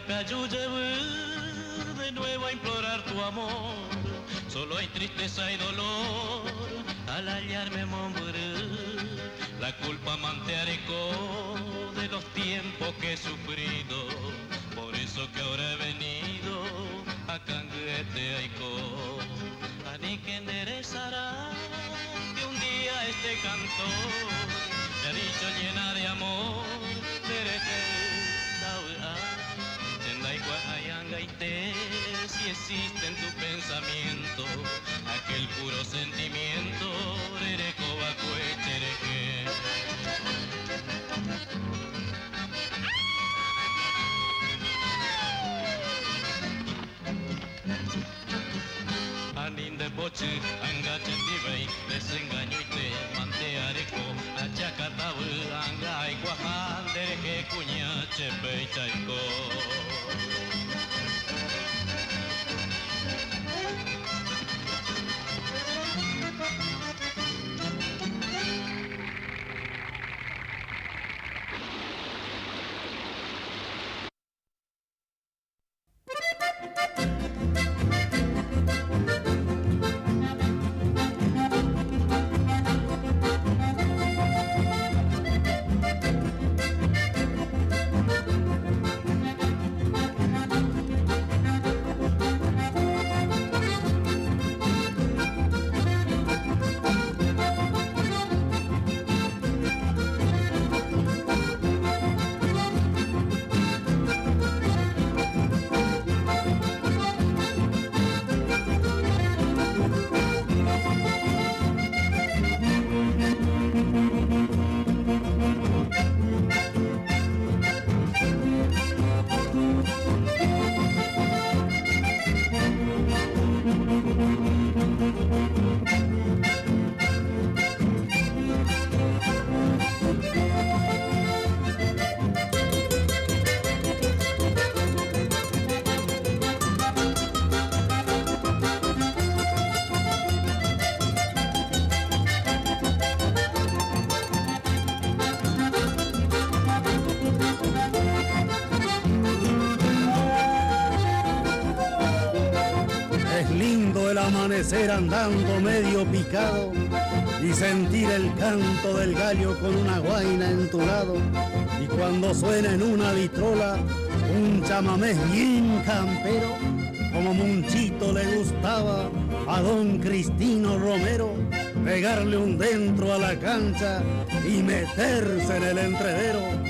Payuya de nuevo a implorar tu amor. Solo hay tristeza y dolor al hallarme morir. La culpa manteareco de los tiempos que he sufrido. Por eso que ahora he venido a Canguete Aicó. Ani que enderezará que un día este cantor me ha dicho llena de amor. Si existe en tu pensamiento aquel puro sentimiento, Anin de poche, angachen divei, desengaño y te manteareco, achacatabu, anga y guajan, dereje cuñache, pechaico. Amanecer andando medio picado y sentir el canto del gallo con una guaina en tu lado, y cuando suena en una vitrola un chamamé bien campero, como Monchito le gustaba a don Cristino Romero, pegarle un dentro a la cancha y meterse en el entrevero.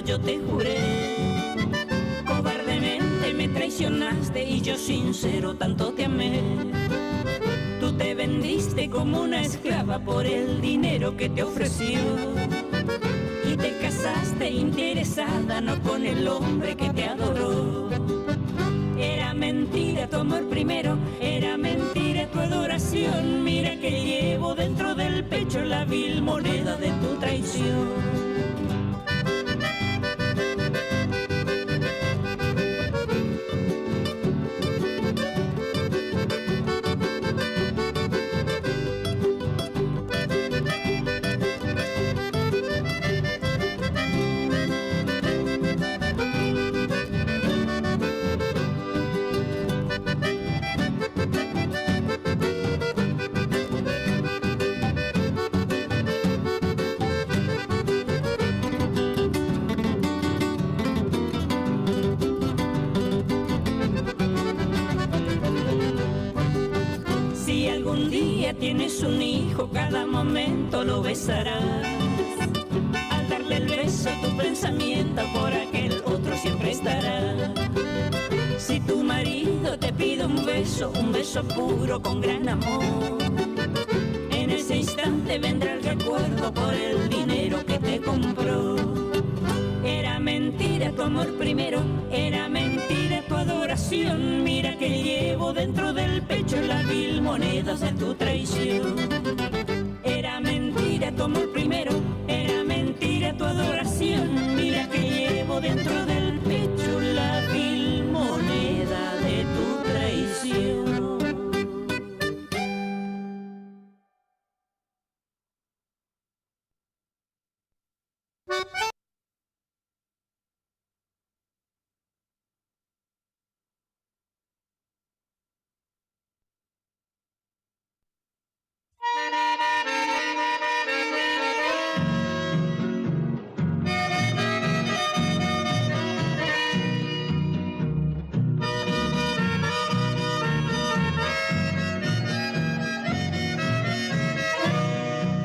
Yo te juré, cobardemente me traicionaste y yo sincero tanto te amé. Tú te vendiste como una esclava por el dinero que te ofreció y te casaste interesada no con el hombre que te adoró. Era mentira tu amor primero, era mentira tu adoración. Mira que llevo pecho la vil moneda de tu traición. Tienes un hijo, cada momento lo besarás. Al darle el beso, tu pensamiento por aquel otro siempre estará. Si tu marido te pide un beso puro con gran amor, en ese instante vendrá el recuerdo por el dinero que te compró. Era mentira tu amor primero, era mentira tu adoración. Mira que llevo dentro del pecho las vil monedas de tu traición. Era mentira tu amor primero, era mentira tu adoración. Mira que llevo dentro del pecho la vil moneda de tu traición.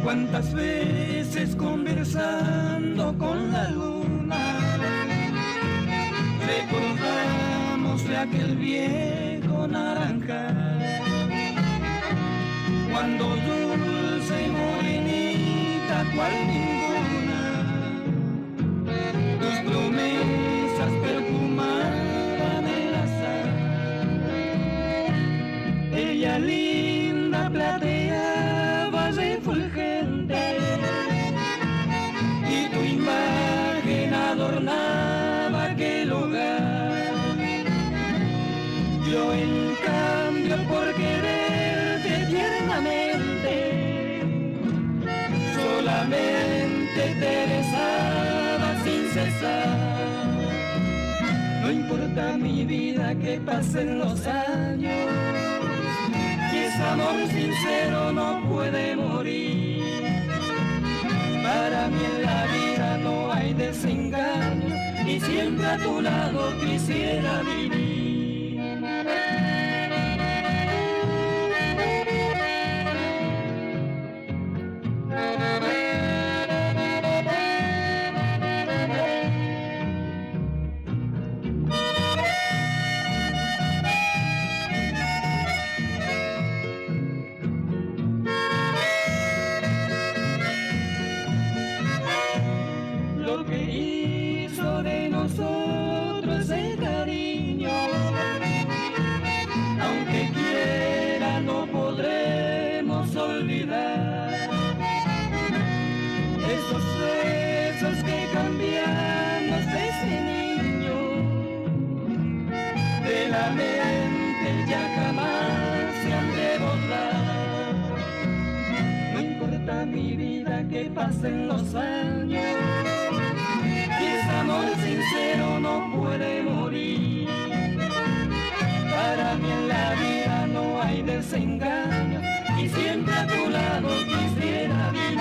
Cuántas veces conversando con la luna recordamos de aquel viejo naranjal, cuando dulce y morenita cual ninguna tus promesas perfumaban el azar. Ella linda plateaba refulgente y tu imagen adornaba aquel hogar. Yo en cambio por quererte tiernamente solamente te besaba sin cesar. No importa mi vida que pasen los años, y ese amor sincero no puede morir. Para mí en la vida no hay desengaño y siempre a tu lado quisiera vivir. Lo que hizo de nosotros el cariño, aunque quiera no podremos olvidar esos besos que cambiamos desde niño. De la mente ya jamás se han de borrar. No importa mi vida que pasen los años, amor sincero no puede morir. Para mí en la vida no hay desengaño y siempre a tu lado quisiera vivir.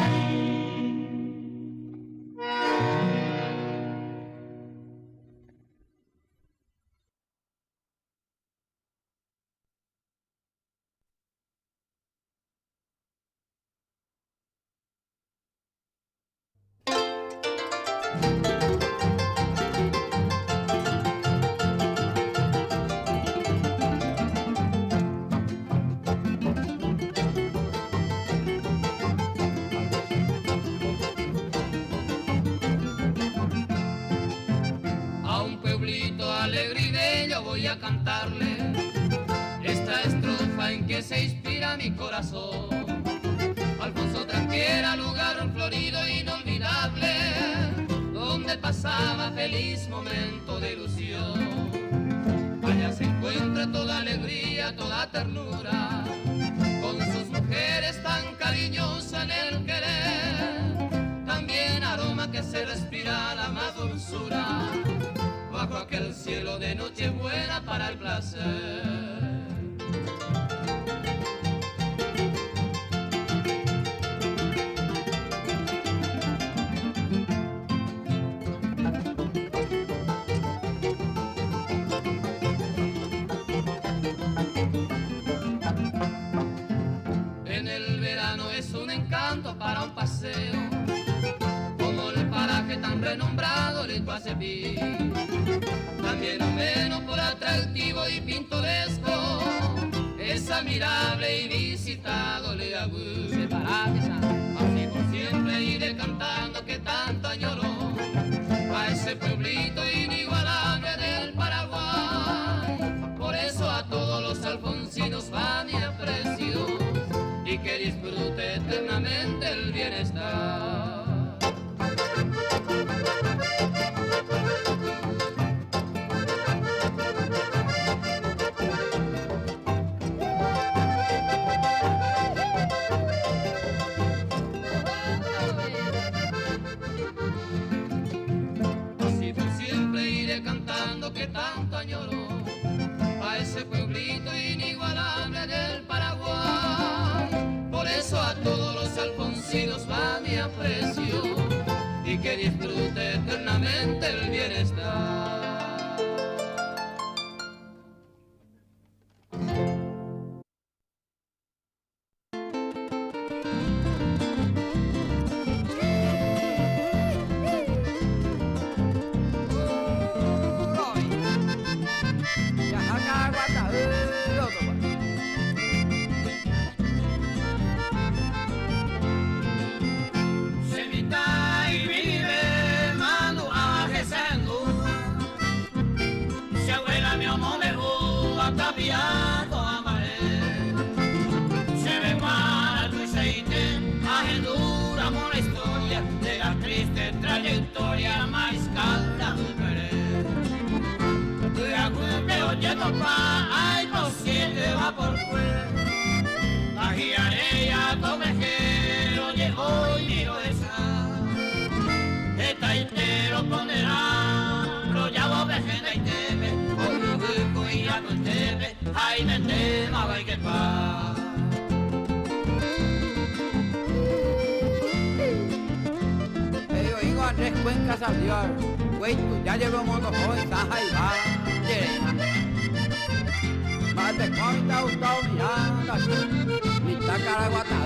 Voy a cantarle esta estrofa en que se inspira mi corazón. Alfonso, tranquilo. que era lugar florido e inolvidable, donde pasaba feliz momento de ilusión. Allá se encuentra toda alegría, toda ternura, con sus mujeres tan cariñosas en el querer, también aroma que se respira la más dulzura, bajo aquel cielo de noche buena para el placer. Para un paseo, como el paraje tan renombrado de Guaseví, también no menos por atractivo y pintoresco, es admirable y visitado le aburre para así por siempre iré cantando que tanto añoro a ese pueblito inigualable del Paraguay. Por eso a todos los alfonsinos va mi aprecio y que disfrute eternamente el bienestar. Así por siempre iré cantando que tanto añoro a ese pueblito inigualable del Paraguay. Por eso a todos los alfonsinos va mi aprecio y que disfrute eternamente el bienestar. Trayectoria más calda oye papá, ay no siente va por fuera. La giarea comejero oye hoy miro esa. Está entero ponderá, pero ya vos vejena y teme. Oye y ya no teme, ay me tema va y que pa. Andrés Cuenca salió, güey, ya llegó moto hoy, caja y va, más de cuánta gustado mirando así, mi Caraguatá.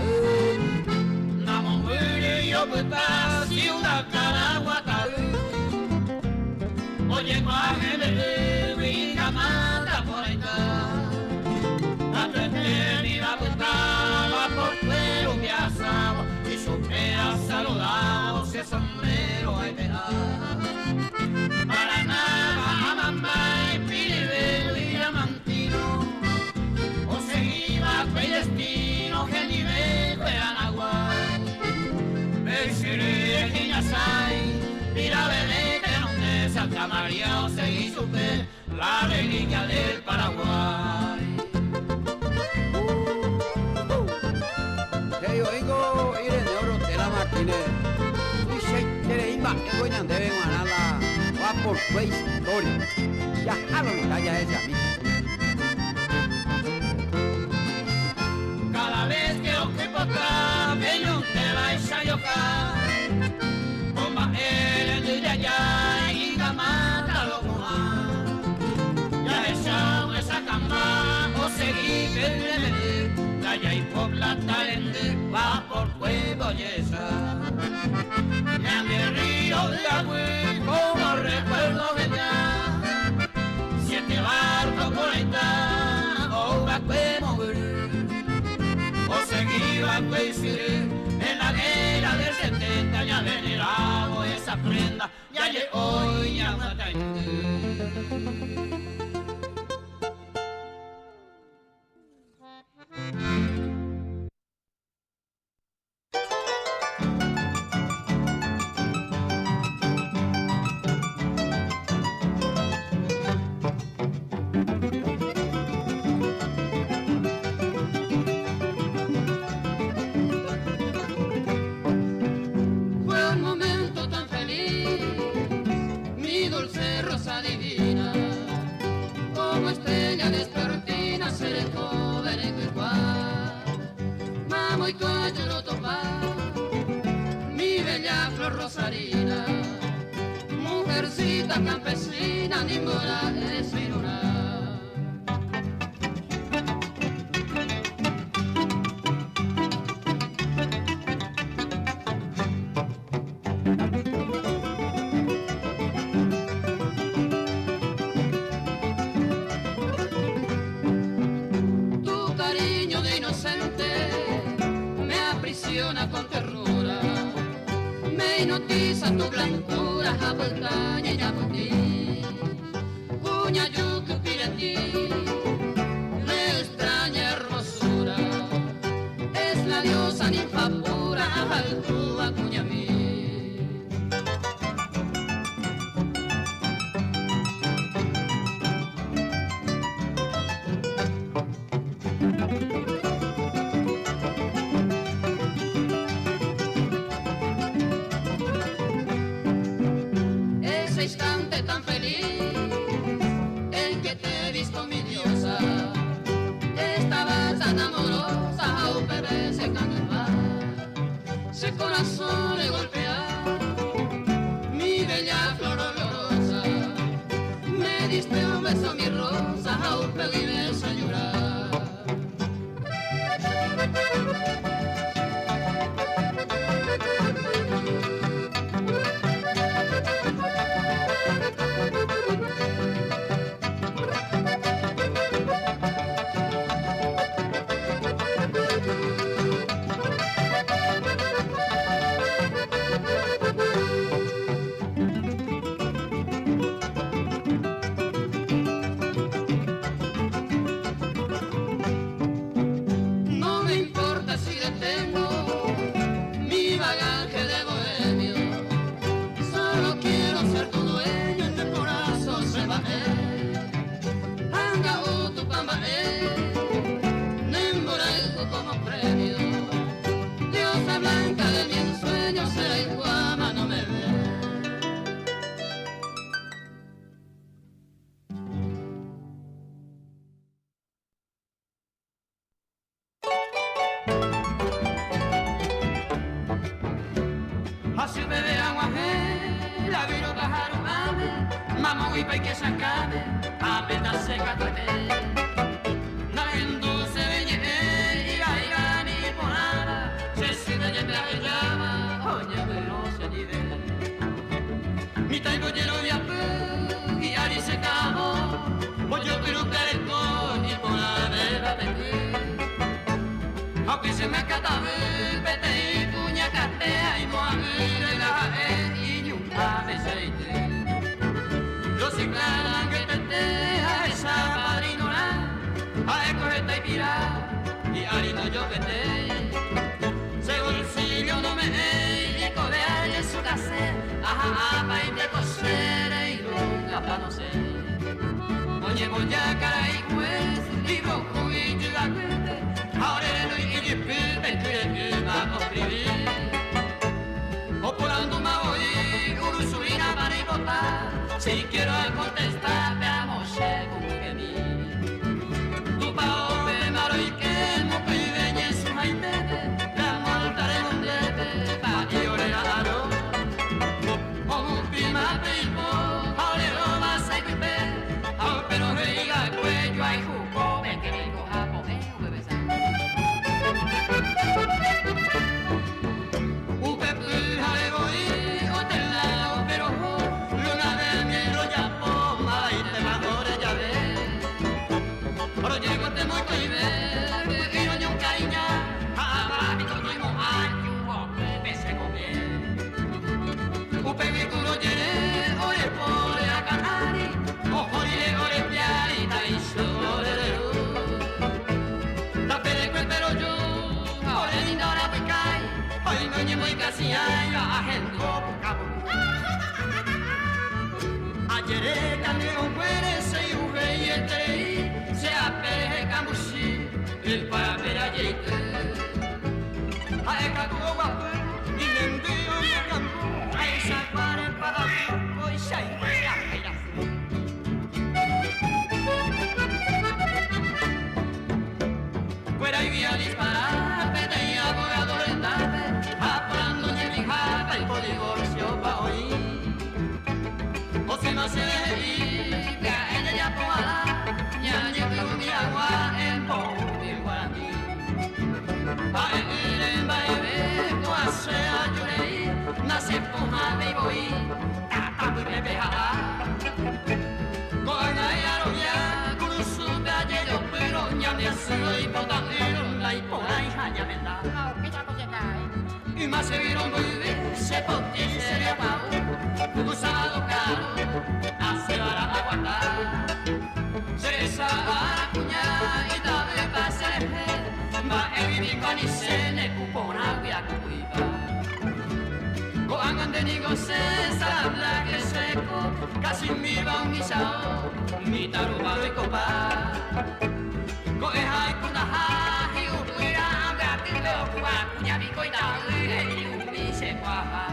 Namo muy yo puta, si una Caraguatá. Oye, cuaje de mi camada por ahí está. A tu eternidad va por fuera un viazado y su pera saludado se sombrero hay pegar. Para nada a mamá y piribelo y diamantino o seguiba quel destino que ni me fueran agua. Me seré que ya sai, mira bebé que no me Santa María o seguí su fe, la reliquia del Paraguay. Yo vengo a ir en oro de la Martínez. Y si quiere ir a Egoñan debe ganarla. Va por Face Story. Ya jalo mi talla ese a mí. Cada vez que os que potrá, bello te vais a yocar. Bomba el de allá y gamata lo coma. Ya echado esa cama o seguí que le Calla y por la talente va por fuego y esa. Ya me río de agüe como recuerdo que ya. 7 barcos por ahí está, o va a mover. O seguí va a coincidir en la guerra del 70. Ya venerado esa prenda, ya llegó y ya no te entendí. como estrella despertina seré joven y igual. Mamo y cuello lo topa, mi bella flor rosarina, mujercita campesina, ni mora es viruna. Con ternura me hipnotiza tu blancura, jabalcaña y yabutí, cuña yucu piratí, de extraña hermosura, es la diosa ninfa pura, jabalcúa cuña mí. Corazón le golpea mi bella flor olorosa, me diste un beso mi rosa, jaupe y beso a llorar. Si quiero contestar, veamos según que mí. Tu paope maro y que mo piveñe su jaitete, la moltare mundete, pa y orelaro. O un pima pilpo, aurero más hay que ver, pero reiga el cuello hay jugo, me que digo japonés, bebesa. Ayer cambió muere se uve y el se apere camusi el para ver ayer a eka guapo y nendio me campo a esa para el para hoy sai fuera y vía disparar, vete abogado rentate, apurando en mi jata y por divorcio pa' oír. O si no se deje ir, que a ella ya poala, ya llevo mi agua en pobre guaraní. Pa' ir en baile, coase a llorei, nace con jave y voy, tata muy repejada. Con la aroya, con su bello pero ya me soy potangero, la hipona hija ya me da. Y más se vieron muy bien, se potí, se le apagó, un sábado caro, hace para aguantar. Se sara cuña y dame pase, va en mi con y se le cupona, voy a cuidar. Coangan de negocio, sabla que seco, casi mi va un guisao, mi taruba de copa. Coeja y cunaja, y un cuira, gatito, cuba, cuña, mi coita, y un biche cuaja.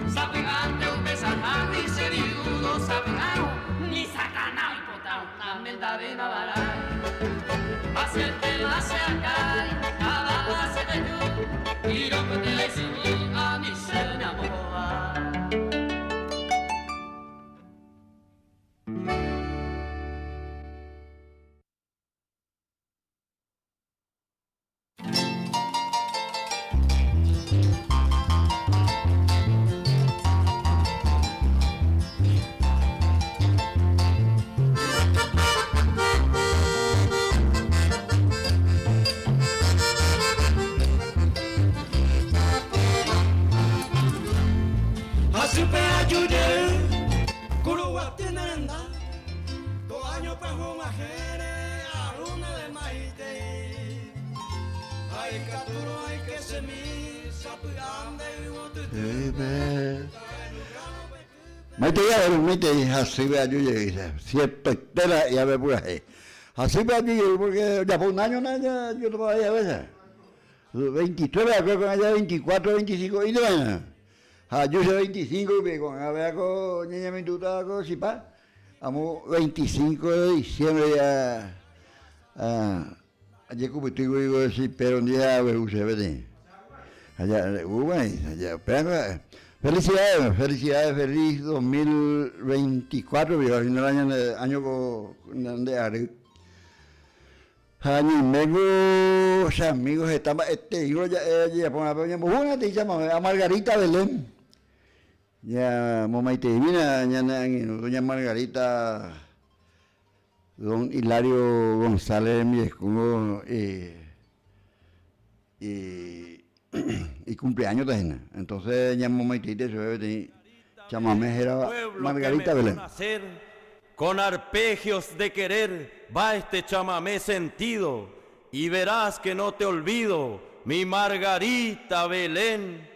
Sapegante, un besaja, y se viudo, sapegao, ni sacana, y potao, una menta de navara. Hacerte la se acá, cada base de tú, y lo que te hizo a mi se enamora. Mete así ve ayuye, siempre tela y a ver por ahí. Así ve ayuye, porque ya por un año nada, yo todavía a veces. 23, creo que allá 24, 25, y de vaina. Ayuye 25, y con a ver con niña mintuta con Sipa. Vamos 25 de diciembre ya. Allá como estoy digo, sí, pero un día se ve. Allá, allá, pero. Felicidades, feliz 2024, viva el año de Ari. Año y medio, amigos, estamos, digo, ya ponemos una, te llama a Margarita Belén. Ya, mamá y te divina, doña Margarita, don Hilario González, mi escudo, y cumpleaños también. Entonces ya mamá y tite se bebe chamamé era Margarita Belén. Con arpegios de querer va este chamamé sentido y verás que no te olvido, mi Margarita Belén.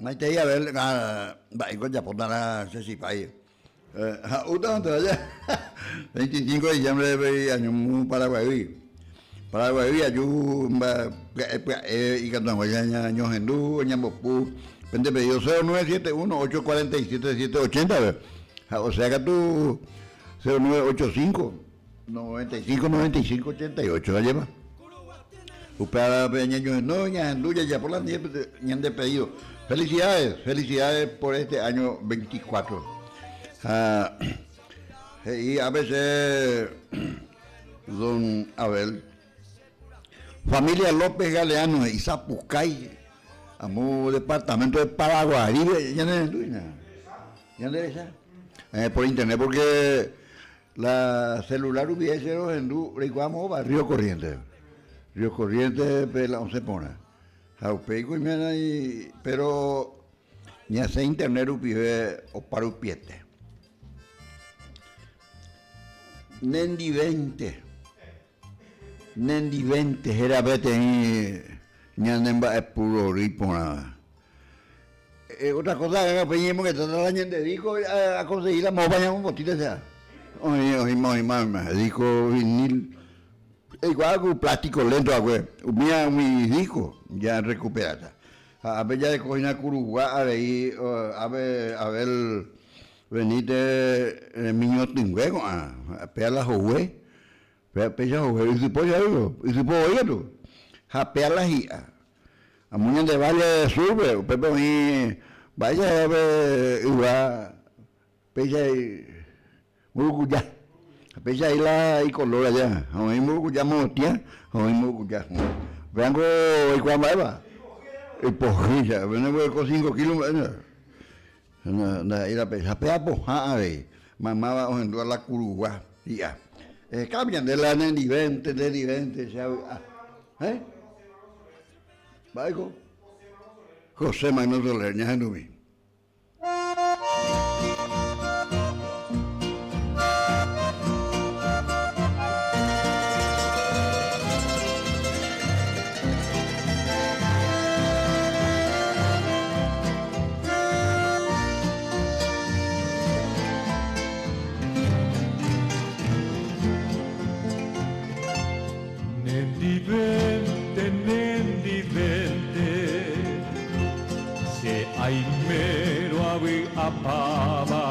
Maite ya ver, va con ya por la Cecipai. Uta 25 de diciembre de año Paraguay. Paraguay ayu y cuando vaya año Hendú, Ñambopu, pende pedido 0971 847 780, o sea que tú 0985 95 95 88 la lleva. Upara peñeño no Hendú ya por la ñan de pedido. Felicidades por este año 24. Y a veces don Abel, familia López Galeano y Zapucay, amo departamento de Paraguay, ya no por internet porque la celular hubiese en Río Río Corrientes, la 11 pona. Pero ya sé internet upive o para upiete. Nendi 20 era vete y ñanemba es puro ripona. Otra cosa que pedimos que toda la gente dijo a conseguir la mopa un botita ya. Hoy más dijo vinil igual con plástico lento mi disco ya recuperada. A ver ya de cocina curugua a ver venite miño tingüego a pear la jugué. Peja jugué y si puedo oírlo. A pear la gia. A muñan de Valle de Sur, Pepe mi vaya a ver igual peja y murucuyá. Peja y la y color allá. A mí murucuyá motia, a mí murucuyá. Vengo y cuando va. Y pojilla, vengo con 5 kilos. Ir a pesar, mamá va a entrar la curugua, ya. Cambian de la Nendivente, ¿eh? Vaigo. José Manuel Soler, ya no vi. Apaba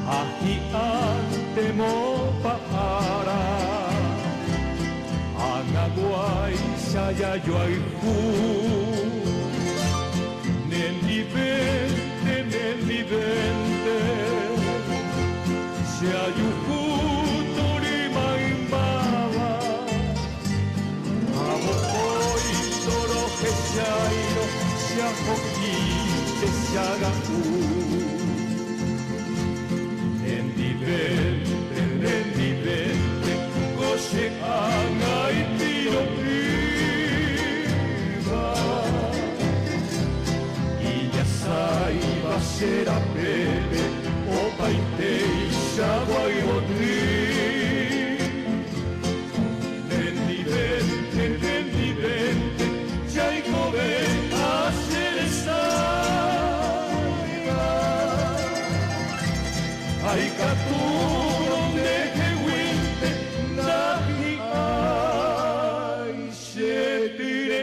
Ahi ante mo paara Anaguay saya yoaiku Nendivente Sayuku torimaimaba Abokoi toro kesairo Siahoki Yagaku Nendivente Goce anga y tiro viva Y ya saiba será bebe O paitei agua y botri Nendivente Ya y joven hacer esa Ay, Caturo de Jehuinte, Nahi, ay, se diré.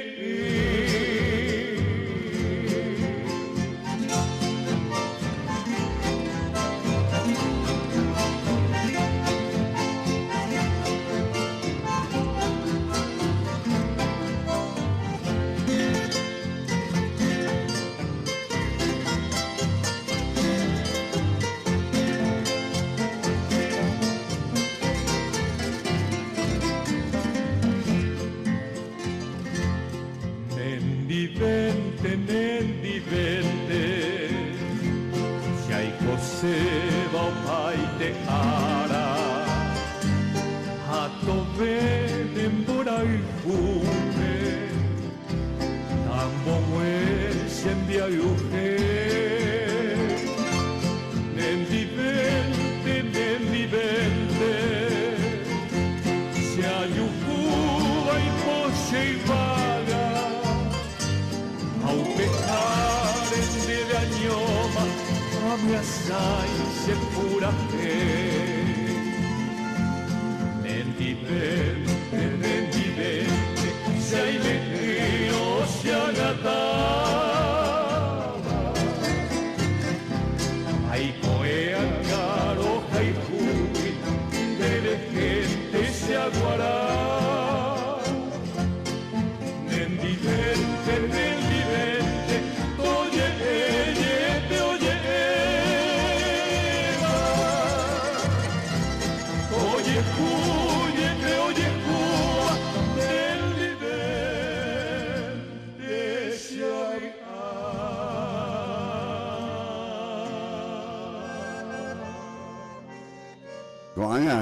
Nendivente, Yaiko seba o pai te ara, Hato venen borai fume, Tambo mue sembia yuge, Nendivente, Se ayuku ai poche y vaga, Au pecado sai se purate. Nendivente, se hai metido se agataba. Ai coea caro, ai cui, deve gente se aguará. Nendivente, oye, te oye, oye, cuye, te oye, Cuba, nendivente se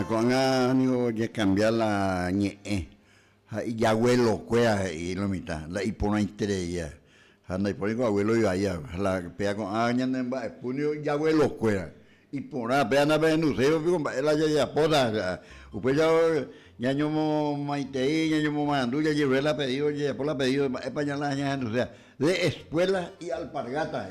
Con ánimo de cambiar la ñe. Y abuelo cuea y lo mitad. La hipona estrella. Anda y por abuelo y allá. La pega con añan en ba punio y abuelo cuea. Y por nada, pega nada en usted, con la ya poda. Usted ya ñomo maite, ya ñomo mandu, ya llevé la pedido, ya por la pedido, español la añan, o sea, de escuela y alpargata.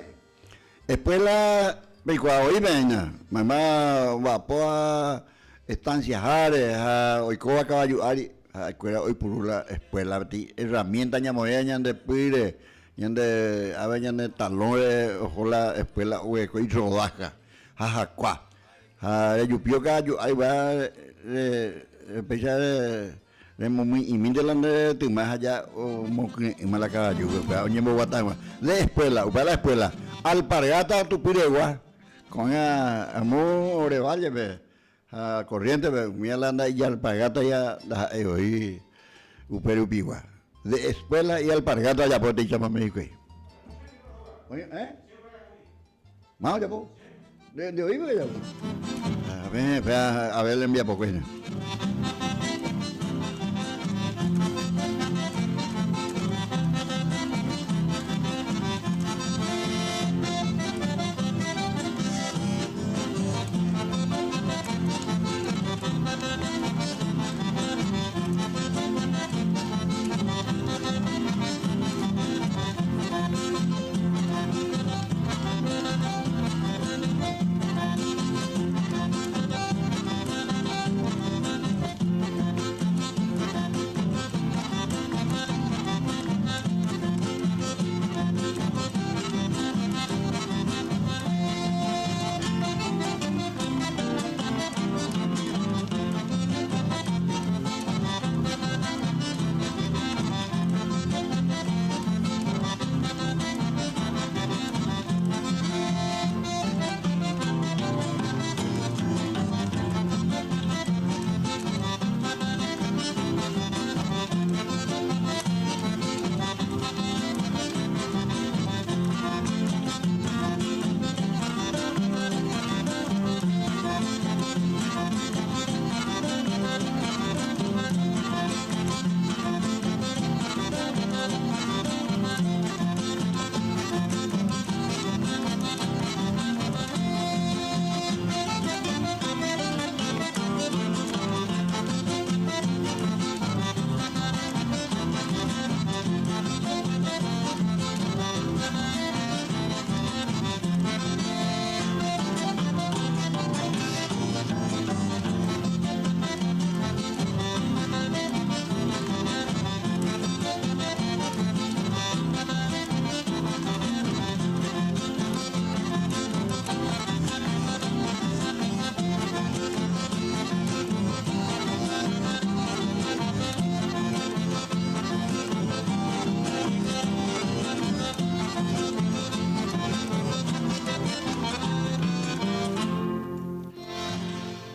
Escuela, me cuadro y venga, mamá, vapoa, estancias ares, oicoa caballo ari. Escuela hoy por la escuela herramienta ñamoya ñande pire ñande ave ñande talones ojo la escuela hueco y rodaja jajacua yupio gallo ahí va empezar de muy y mindelande tu más allá o y mala caballo ñemo guatama de escuela para la escuela alpargata tu piregua con amor orevalle corriente, mira la anda y alpargata ya la oí uperupigua. De escuela y alpargata ya puede llamar México. Oye, Vamos ya po. De oí ya. A ver le envía poco.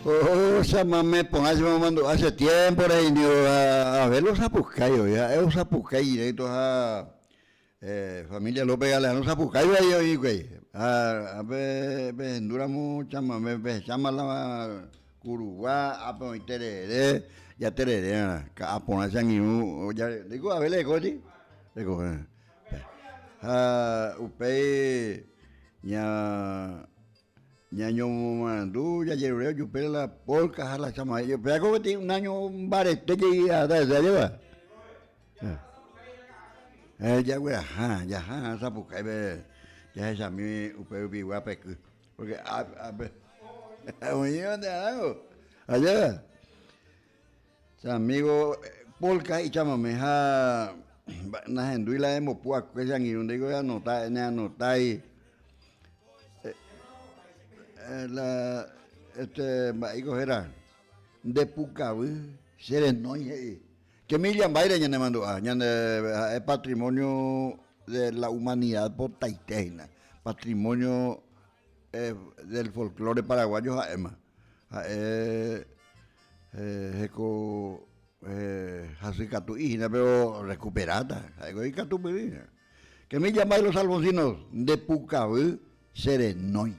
Oh, chamame, póngase mamando hace tiempo a ver los zapucayos, ya es un zapucay directo a familia López Galeano, zapucayo ahí, güey. A ver, dura mucho, chamame, chama la curugua, a poner tereré, ya tereré, a ponerse en ya, digo, a ver, le digo, digo, upe, ya. Ñaño mandú, ya llevé yo pero la polca a la chama. Yo pero que tiene un año un barete que ya lleva. Ya güey, ya esa porque ya esa mi upeo bigua pe Porque allá, amigo polka y chamameja na henduila de mopua que ya ni donde digo anotar y la digo era de Pucaví Serenoy que me llaman baile ya ne mando es patrimonio de la humanidad por Taitena, patrimonio del folclore paraguayo además así catuína pero recuperada algo y catupirina que me llaman los alfonsinos de Pucaví Serenoy.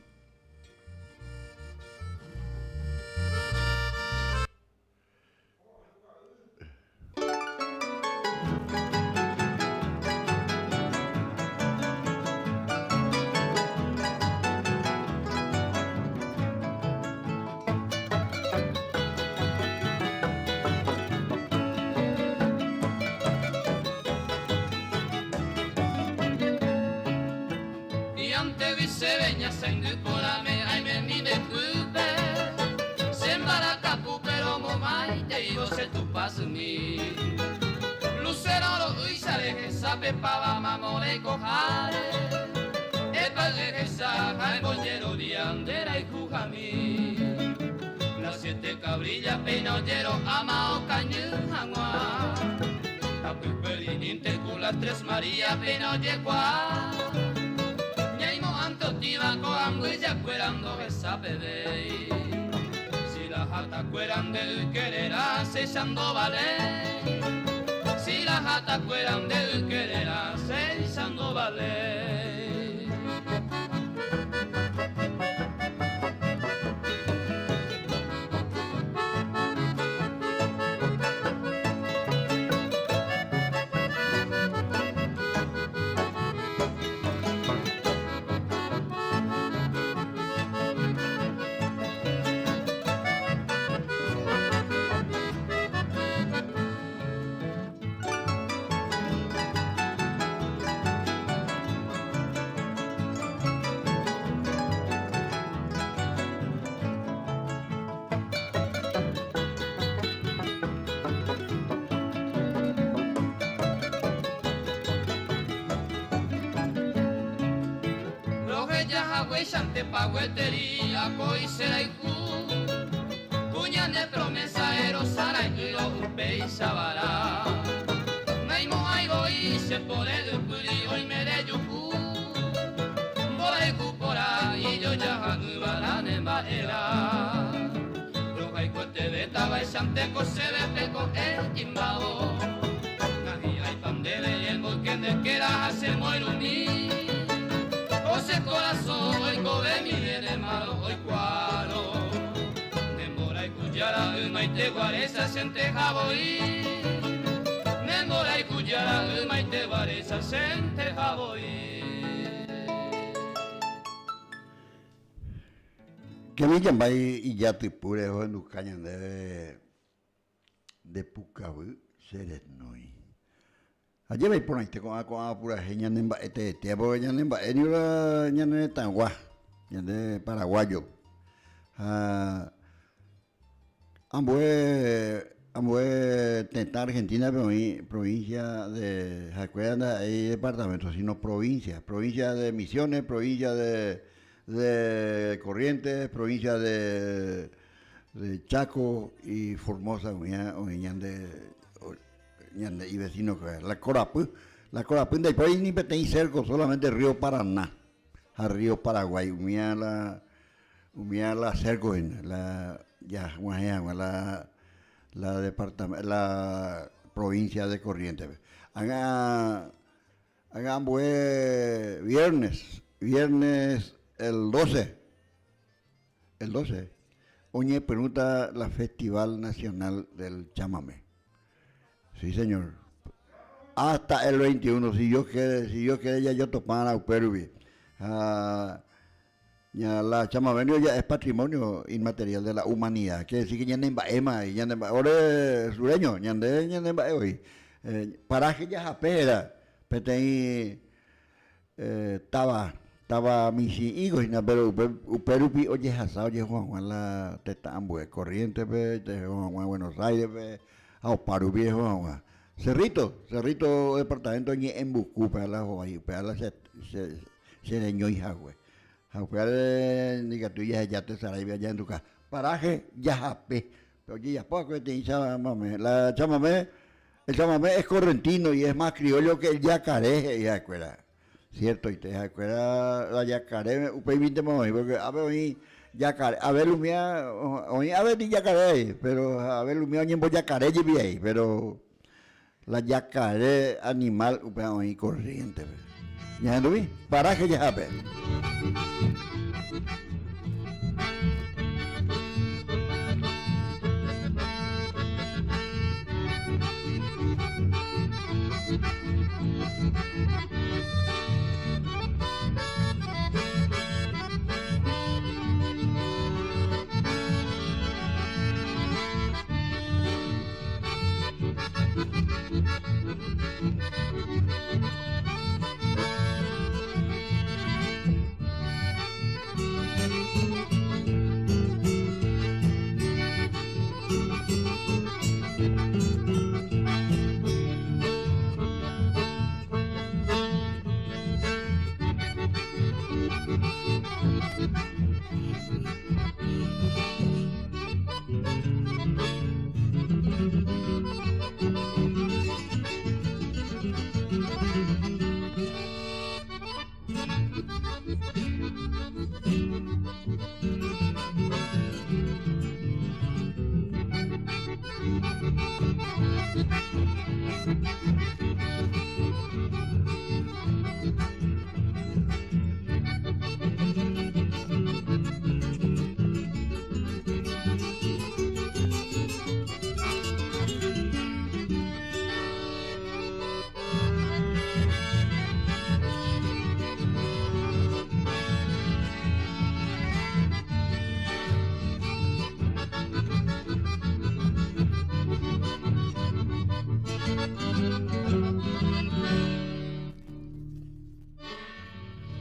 Lucero lo uisare que sabe pava mamore cojare e padre que saca el bollero de andera y jujamí las 7 cabrillas peinollero amao cañu jangua tapiperi con las 3 María peinolle cuá ñaimo antotiva coambuilla cuerando que sabe de las jatas cueran del querer cesando vale. Si las jatas cueran del querer cesando vale. Ante paguetería, coisera y cuña de promesa, erosara y lo upe y sabara. Naimo aigo y se pone el curio y me de yuku. Bola y cupora y yo ya hanubara nembaera. Roja y cote de taba y santeco se ve peco el imbao. Nadie hay pandele y el volquén de que era hace moirumí. Ose corazón, hoy cobe mi de malo, hoy cualo. Nemora y cuyara, maite guareza, sente jaboí. Nemora y cuyara, maite guareza, sente jaboí. Que me llaman y ya te pure en los cañas de Pucaví Serenoy. Ayer me ponen con pura gente nemba porque ya nemba ya no es tan guay, ya de paraguayo. Ambue tentar Argentina provincia de Jacuenda y departamento, sino provincia de Misiones, provincia de Corrientes, provincia de Chaco y Formosa, y vecino que la Corapú de país ni petén cerco, solamente Río Paraná, a Río Paraguay, umía la cerco en la la provincia de Corrientes. Hagan viernes el 12, oñe pregunta la Festival Nacional del Chamamé. Sí, señor. Hasta el 21, si yo quede ya yo topaba a Uperubi. Ya la chamavenio ya es patrimonio inmaterial de la humanidad. Quiere decir que ya en Baema y ya en ahora sureño, ya en Baema hoy. Paraje ya japera, petei estaba mis hijos, pero uperupi oye hasao, oye Juan la Tetambue, Corrientes, Juan Buenos Aires, a Oparupi, Juan Cerrito, departamento en Bucú, para la Juan, para la Sereño y Jagüe. Jagüe, diga tú ya te Saraibe allá en tu casa. Paraje, Yajape. Pero oye, ya poco te chamamé. El chamamé es correntino y es más criollo que el yacaré, ya escuela. Cierto, y te escuela la yacaré, upey vinte más porque a ver hoy yacaré, a ver lumia, hoy a ver ni yacaré, pero a ver lumia hoy en yacaré llevé ahí, pero la yacaré animal upey hoy corriente. Ya no vi, paraje ya ve.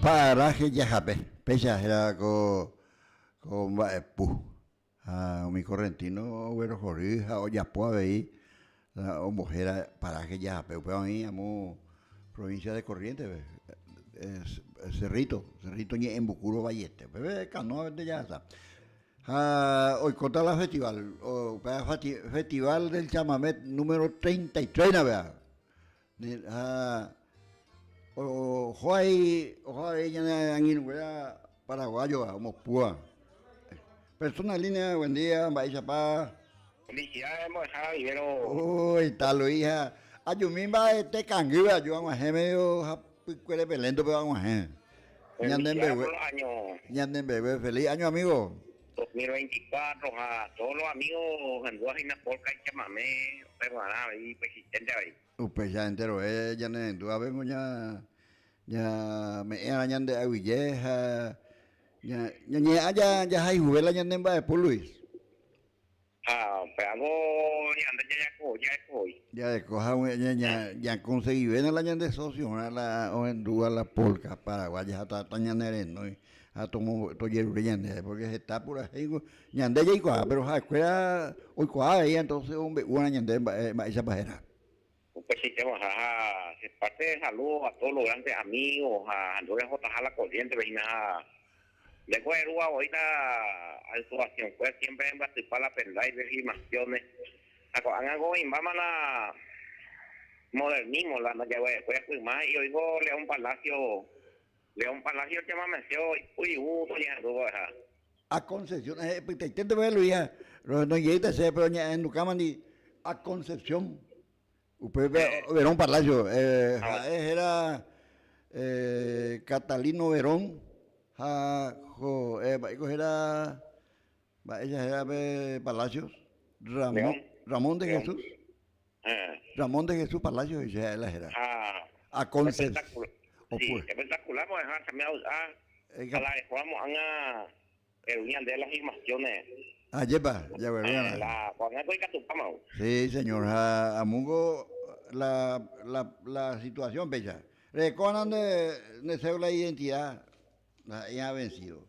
Paraje Yajape, pecha era con Baepu, a mi correntino, güero jorija, o Yapua veí, o mujer paraje Yajape, pero a mí amo provincia de Corrientes, Cerrito en Bucuro Vallete, bebé, canoa de Yaza. Hoy contra la festival, festival del chamamé número 33, ¿verdad? Ojalá ya en paraguayo, como púa. Persona línea, buen día, Baizapá. Felicidades, hemos dejado vivero. Uy, tal hija. Ayumimba este canguiba, yo vamos a medio cuere pelento, pero vamos a Ñanden bebé, feliz año, amigo. 2024, a todos los amigos en Guajina, Polca y Chamamé, Perguaná, y persistente ahí. Pues ya entero, ya tú a ver, ya me arañan de aguilleja, ya hay jubela ya en por Luis. Pero hago ya de coja, ya conseguí ver la ñan de socio, la o en duda la polca Paraguay, ya está tañanereno y a tomo toyer ñande, porque se está por ahí, ñande ya y coja, pero ja escuela hoy coja ahí, entonces una ñande esa pajera. Pues sí, se parte de saludos a todos los grandes amigos, a Andrés J. La Corriente, vecina. De acuerdo, ahorita a situación, pues siempre en participar la pendrive de filmaciones. Han algo vamos a la modernismo, la ya voy a más y oigo León Palacio llama uy, a Concepción, te intento verlo ya, no llegué a ser, pero en Lucamani, a Concepción. Usted Verón Palacio, era Catalino Verón, era Palacios, Ramón de Jesús, Ramón de Jesús Palacios, ella era. A Concepción. Sí, espectacular, pues también a la vamos a reunir de las filmaciones. Ya verán. Sí, señor. A Mungo, la situación, bella. Reconan de ser la identidad. ya ha vencido.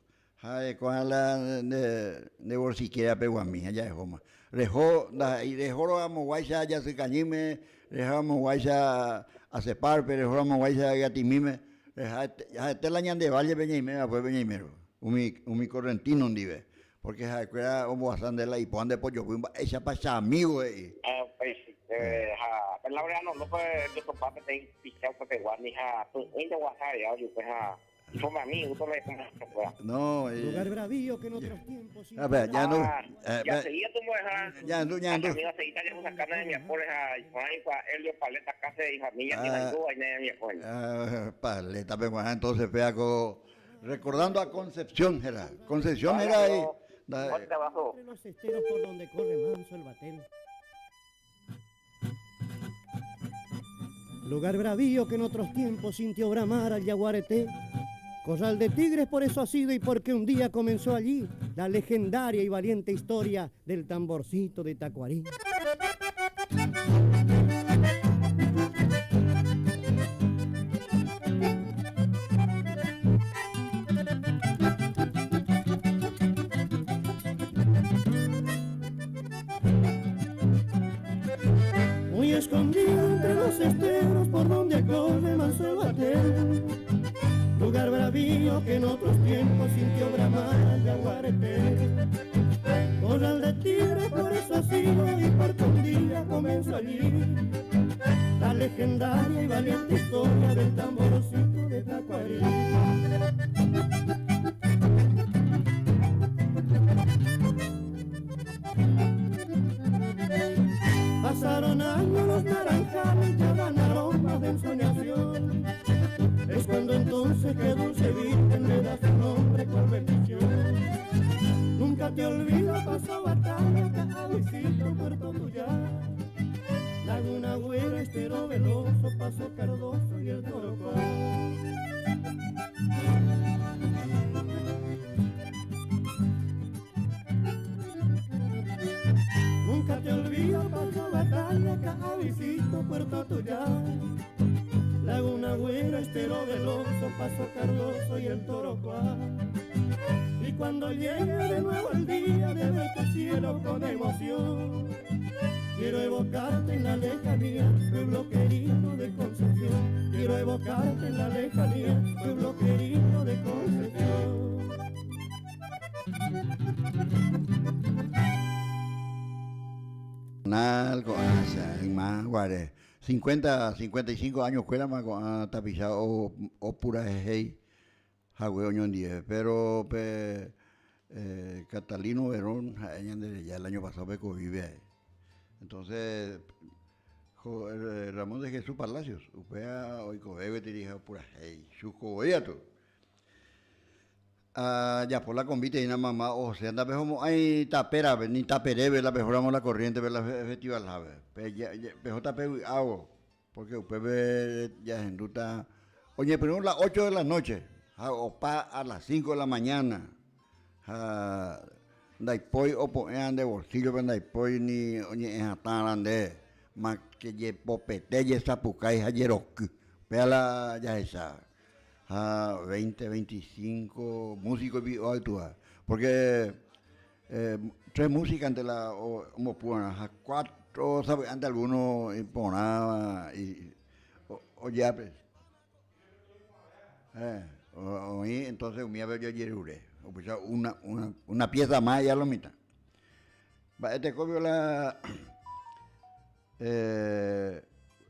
Con la de bolsiquera peguamí, ya es homa. Rejo, y rejo a moguaisa ya se cañime, rejo a moguaisa a separpe, rejo a moguaisa a gatimime, ya te la ñan de valle beñaime, pues beñaimero. Umi correntino ndive. Porque era como bastante la y pon de pollo, esa pasa amigo pues la verdad no pues yo papá te pichao pues te guardi en de WhatsApp yo pues somos amigos, todo eso no, lugar bravío que en otros tiempos. A ver, ya no. Ya seguía tú me ya no. Amiga seguida ya nos sacan de mi apoyo Elio Paleta casa de familia ni la duda de mi apoyo. Paleta, pero entonces vea recordando a Concepción era. Concepción era ahí. Entre los esteros por donde corre manso el batel. Lugar bravío que en otros tiempos sintió bramar al yaguareté. Corral de tigres por eso ha sido y porque un día comenzó allí la legendaria y valiente historia del tamborcito de Tacuarí. Muy escondido entre los esteros por donde corre manso el batel. Lugar bravío que en otros tiempos sintió bramar al yaguareté. Corral de tigre por eso ha sido y porque un día comenzó allí la legendaria y valiente historia del tamborcito de Tacuarí. Pasaron años los naranjales, ya dan aromas de ensoñación. Es cuando entonces que Dulce Virgen le da su nombre con bendición. Nunca te olvido, pasó batalla, Cabecito, Puerto Tuyá. Laguna Güera, Estero Veloso, Paso Cardoso y el Torocó. Nunca te olvido, pasó batalla, Cabecito, Puerto Tuyá. Laguna Güera, Estero Veloso, Paso Cardoso y el Torocuá. Y cuando llegue de nuevo el día de ver tu cielo con emoción, quiero evocarte en la lejanía, pueblo querido de Concepción. Quiero evocarte en la lejanía, pueblo querido de Concepción. Algo más guare 55 años cuela más tapizado o pura hey jagüeo ñon 10 pero Catalino Verón ya el año pasado peco vive ahí. Entonces Ramón de Jesús Palacios upea hoy cobebe te dije pura hey chuco oyato ya por la convite y nada mamá o sea anda como hay tapera ni taperebe la mejoramos la corriente ver la festival sabe pero tape hago porque usted ya en ruta oye primero las 8 de la noche o pa a las 5 de la mañana daipoy o poean de bolsillo pero daipoy ni oye en tan de más que ye popete ye sapucay ayeroku pela ya esa 20, 25 músicos porque 3 músicas ante la o 4 sabe ante algunos imponaba y o ya pues entonces me había yo yerure o pues una pieza más ya lo mitad este copio la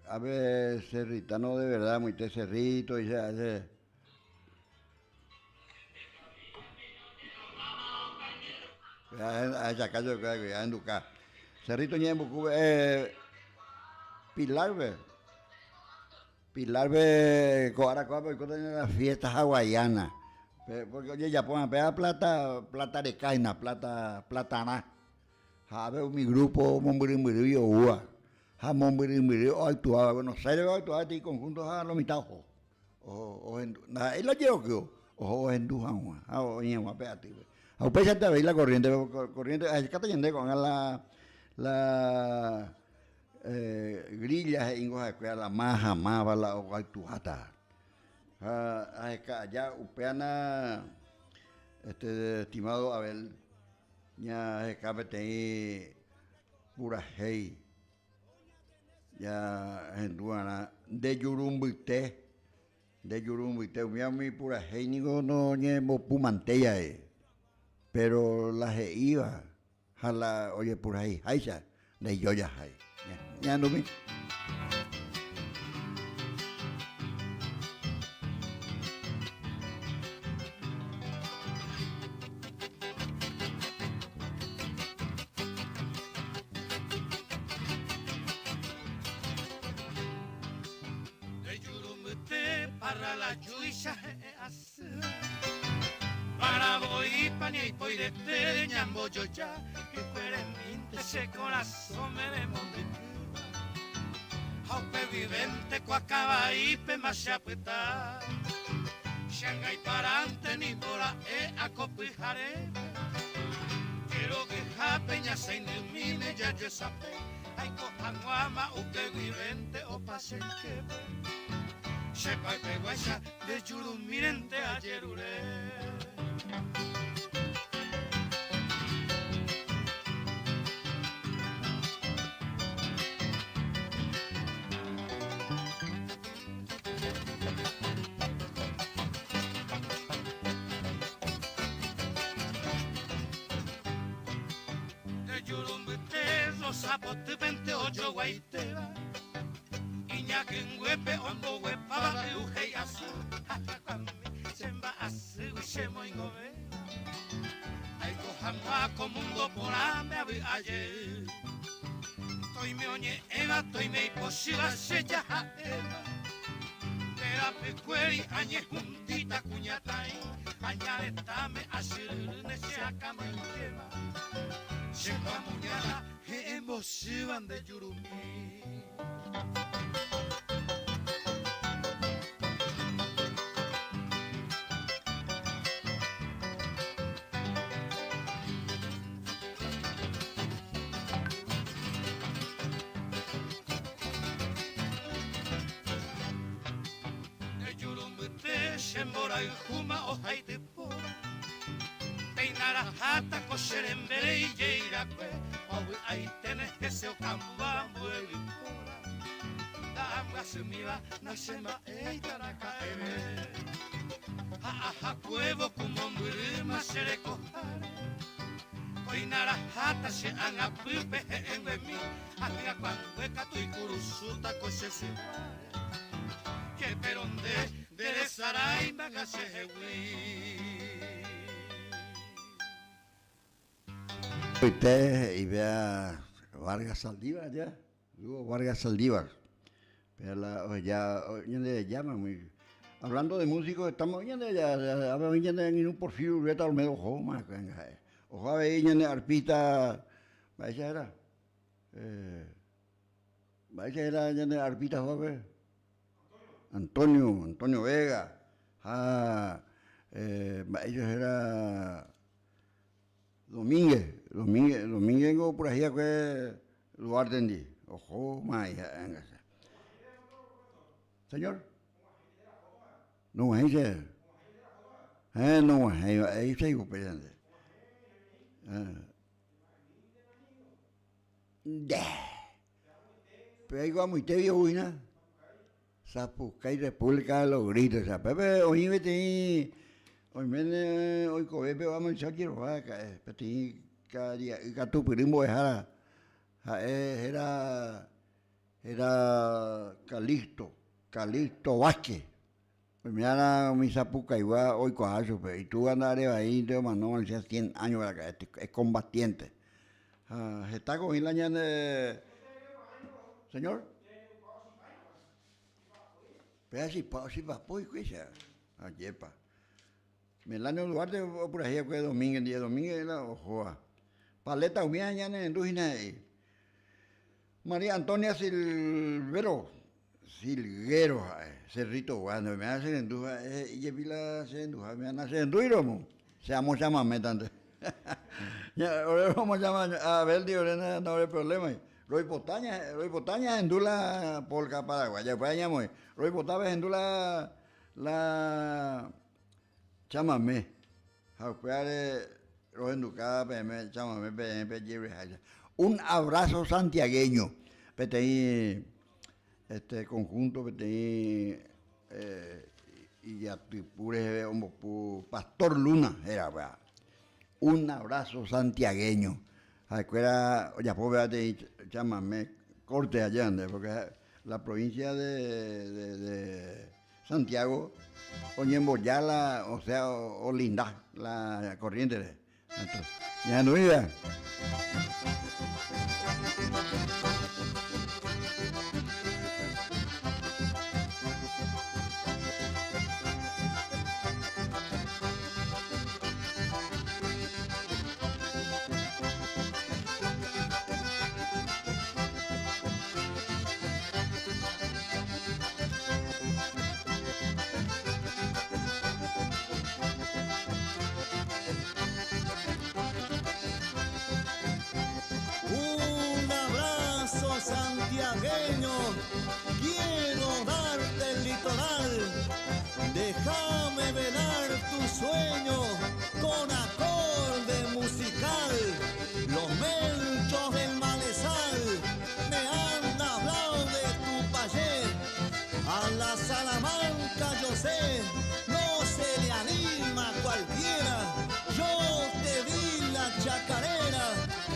a ver cerritano de verdad muy cerrito y se hace esa calle que ya en Ducá. Cerrito Ñembo, Pilarbe, Coaracoa, porque tiene las fiestas hawaianas. Porque oye, ya pongan plata de caina, platana. A ver, mi grupo, Mombirimbirio, Ua. Ha Mombirimbirio, actuaba, Buenos Aires, actuaba, y conjuntos a lo mitad, o en, él lo llevo que, o en Dujan, o en Guapeati, a usted ya te veis la corriente, acá te yende con la grilla, la maja, la o actuata. allá upeana estimado Abel ya escapete pura hey ya en duana de Yurumbite mi pura hey no ñemo pumantella pero la he iba jala oye pura hey haisa de yoya hay ya no mi para la yuisha para voy pani y poi de te ñambo yo ya que fuere minte ese corazón me demonde aupe vivente cuacaba y pe más se apuesta Shanghai parante ni bora a copijare quiero que ja peña se ilumine ya yo sabe hay cojan guama o que vivente o pase que sepa y peguesa de Yurumirente a Yerure. De Yurumirente los sapos de 28 guaiteba. Que en huepe hondo huepaba de uje y azul semba asu shemo ingove ay cojanwa como un goporame abi ayer toy me oñe eva toy me posiba se ya eva era pecueri añe juntita cuñatai añade tame asirne se acama lleva se va muñada emosivan de Yurumí. Shembora y Juma o Haitepo Peinara hata coserembere y yeiracue Owi ahí tenés ese ocambambu el impora Da ambas sumiva no se ma eitaraka ebe Ha cuevo como mburima se le cojare Peinara hata se anga pupe en mi Amiga cuando hueca tu y curusuta cose se Que peronde de Saray Usted y vea Vargas Saldívar ya, luego Vargas Saldívar, ya le llaman, hablando de músicos, estamos viendo ya en un Porfirio Ureta Olmedo Joma, ojalá veía arpita, vaya era ya arpita joven. Antonio Vega, ellos era Domínguez por ahí que lo atendí, ojo, más, señor, no ahí se iba peleando, pero ahí vamos y te vio una. Sapucay República de los Gritos, o sea, Pepe, hoy vete, hoy cobepe vamos a echar quiero vaca, peti, cada tu primo era Calixto Vázquez, pues mira mi Sapucay hoy cojazo, y tú andares ahí, te mandó hace 100 años para acá, es combatiente, se está cogiendo la ñana, señor. Pero si papo y cuisa, ayepa. Melanio Duarte por ahí fue domingo, el día domingo era ojoa. Paleta humía ya en Lujina. María Antonia Silguero, Cerrito Guando, me hace en Duja, y pila se enduja, me hace en Duiro, seamos llamarme tanto. Ya, ahora vamos a llamar a ver, no hay problema. Roy Potaña en Dula Polka Paraguay. Ya pues allá Roy Potaba en Dula la chamamé. Jaupeare, Rojenducada, PM, chamamé, PM, Jerry Hayes. Un abrazo santiagueño. PTI, este conjunto, PTI, y ya pure, Pastor Luna, era, ¿verdad? Un abrazo santiagueño. Acuera, ya puedo chamamé, corte allá, porque la provincia de Santiago, Oñemboyala, o sea, Olinda, la corriente. Entonces, ya no iba. Un abrazo santiagueño, quiero darte el litoral, déjame velar tu sueño con acorde musical. Los melchos del malezal me han hablado de tu payé, a la Salamanca yo sé, no se le anima cualquiera. Yo te di la chacarera,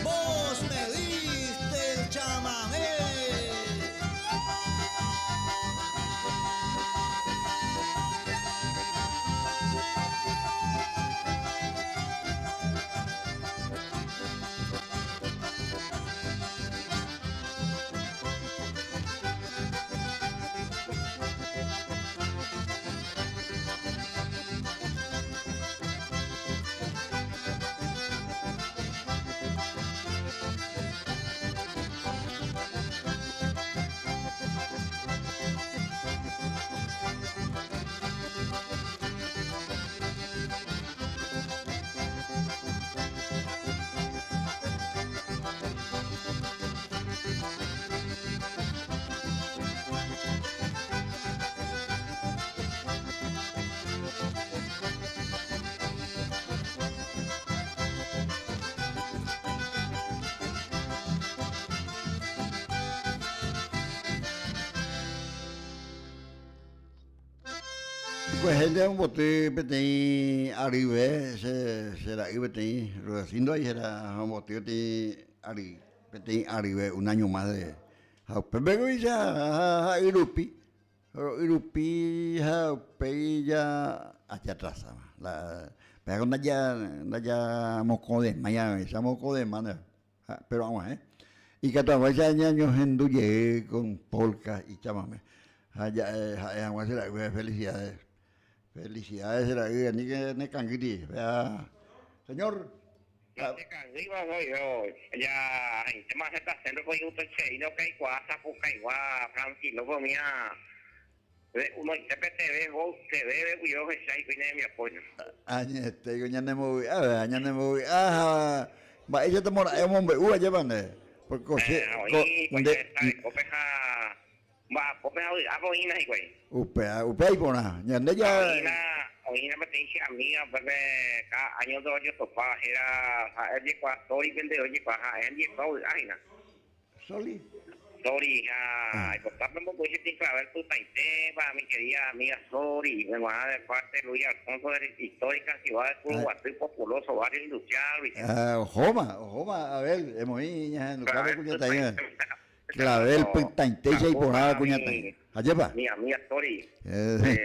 vos me diste el chamamé. Pues gente un bote PTI arriba, será ahí PTI, Rudecindo ahí será un bote PTI arriba, un año más de. Pero ya Irupi, ya hacia atrás, pero no ya moco de mañana, esa moco de mañana, pero vamos, y que todavía años en Duye con polka y chamame, allá vamos a hacer felicidades. Felicidades, ni que ne cangri, vea, señor. No te cangri, soy yo. Ya, gente más está haciendo con un toche y no que igual saca igual, Francis, no comía. Uno interprete vos te ve cuidado que sai viene mi apoyo. Este yo ya no me voy, va ella te mora, es hombre, llevan por coche. Va, copeja hago ina y güey. Upea y pona, ya ande ya. Oina me dice amiga, bebé, cada año dos yo topa era el de cuatro y vende oye paja, el de todo, aina. Soli. Sori, y por tanto me voy a clavar tu taite para mi querida amiga Sori, me van a dar parte de Luis Alfonso de histórica ciudad de Cuba, estoy populoso, barrio industrial. Ojoma, a ver, hemos ido, no cabe cuñata ahí. Clavel, Pintaintecha y Porada, cuñata. Allá va. Mi amiga Sori.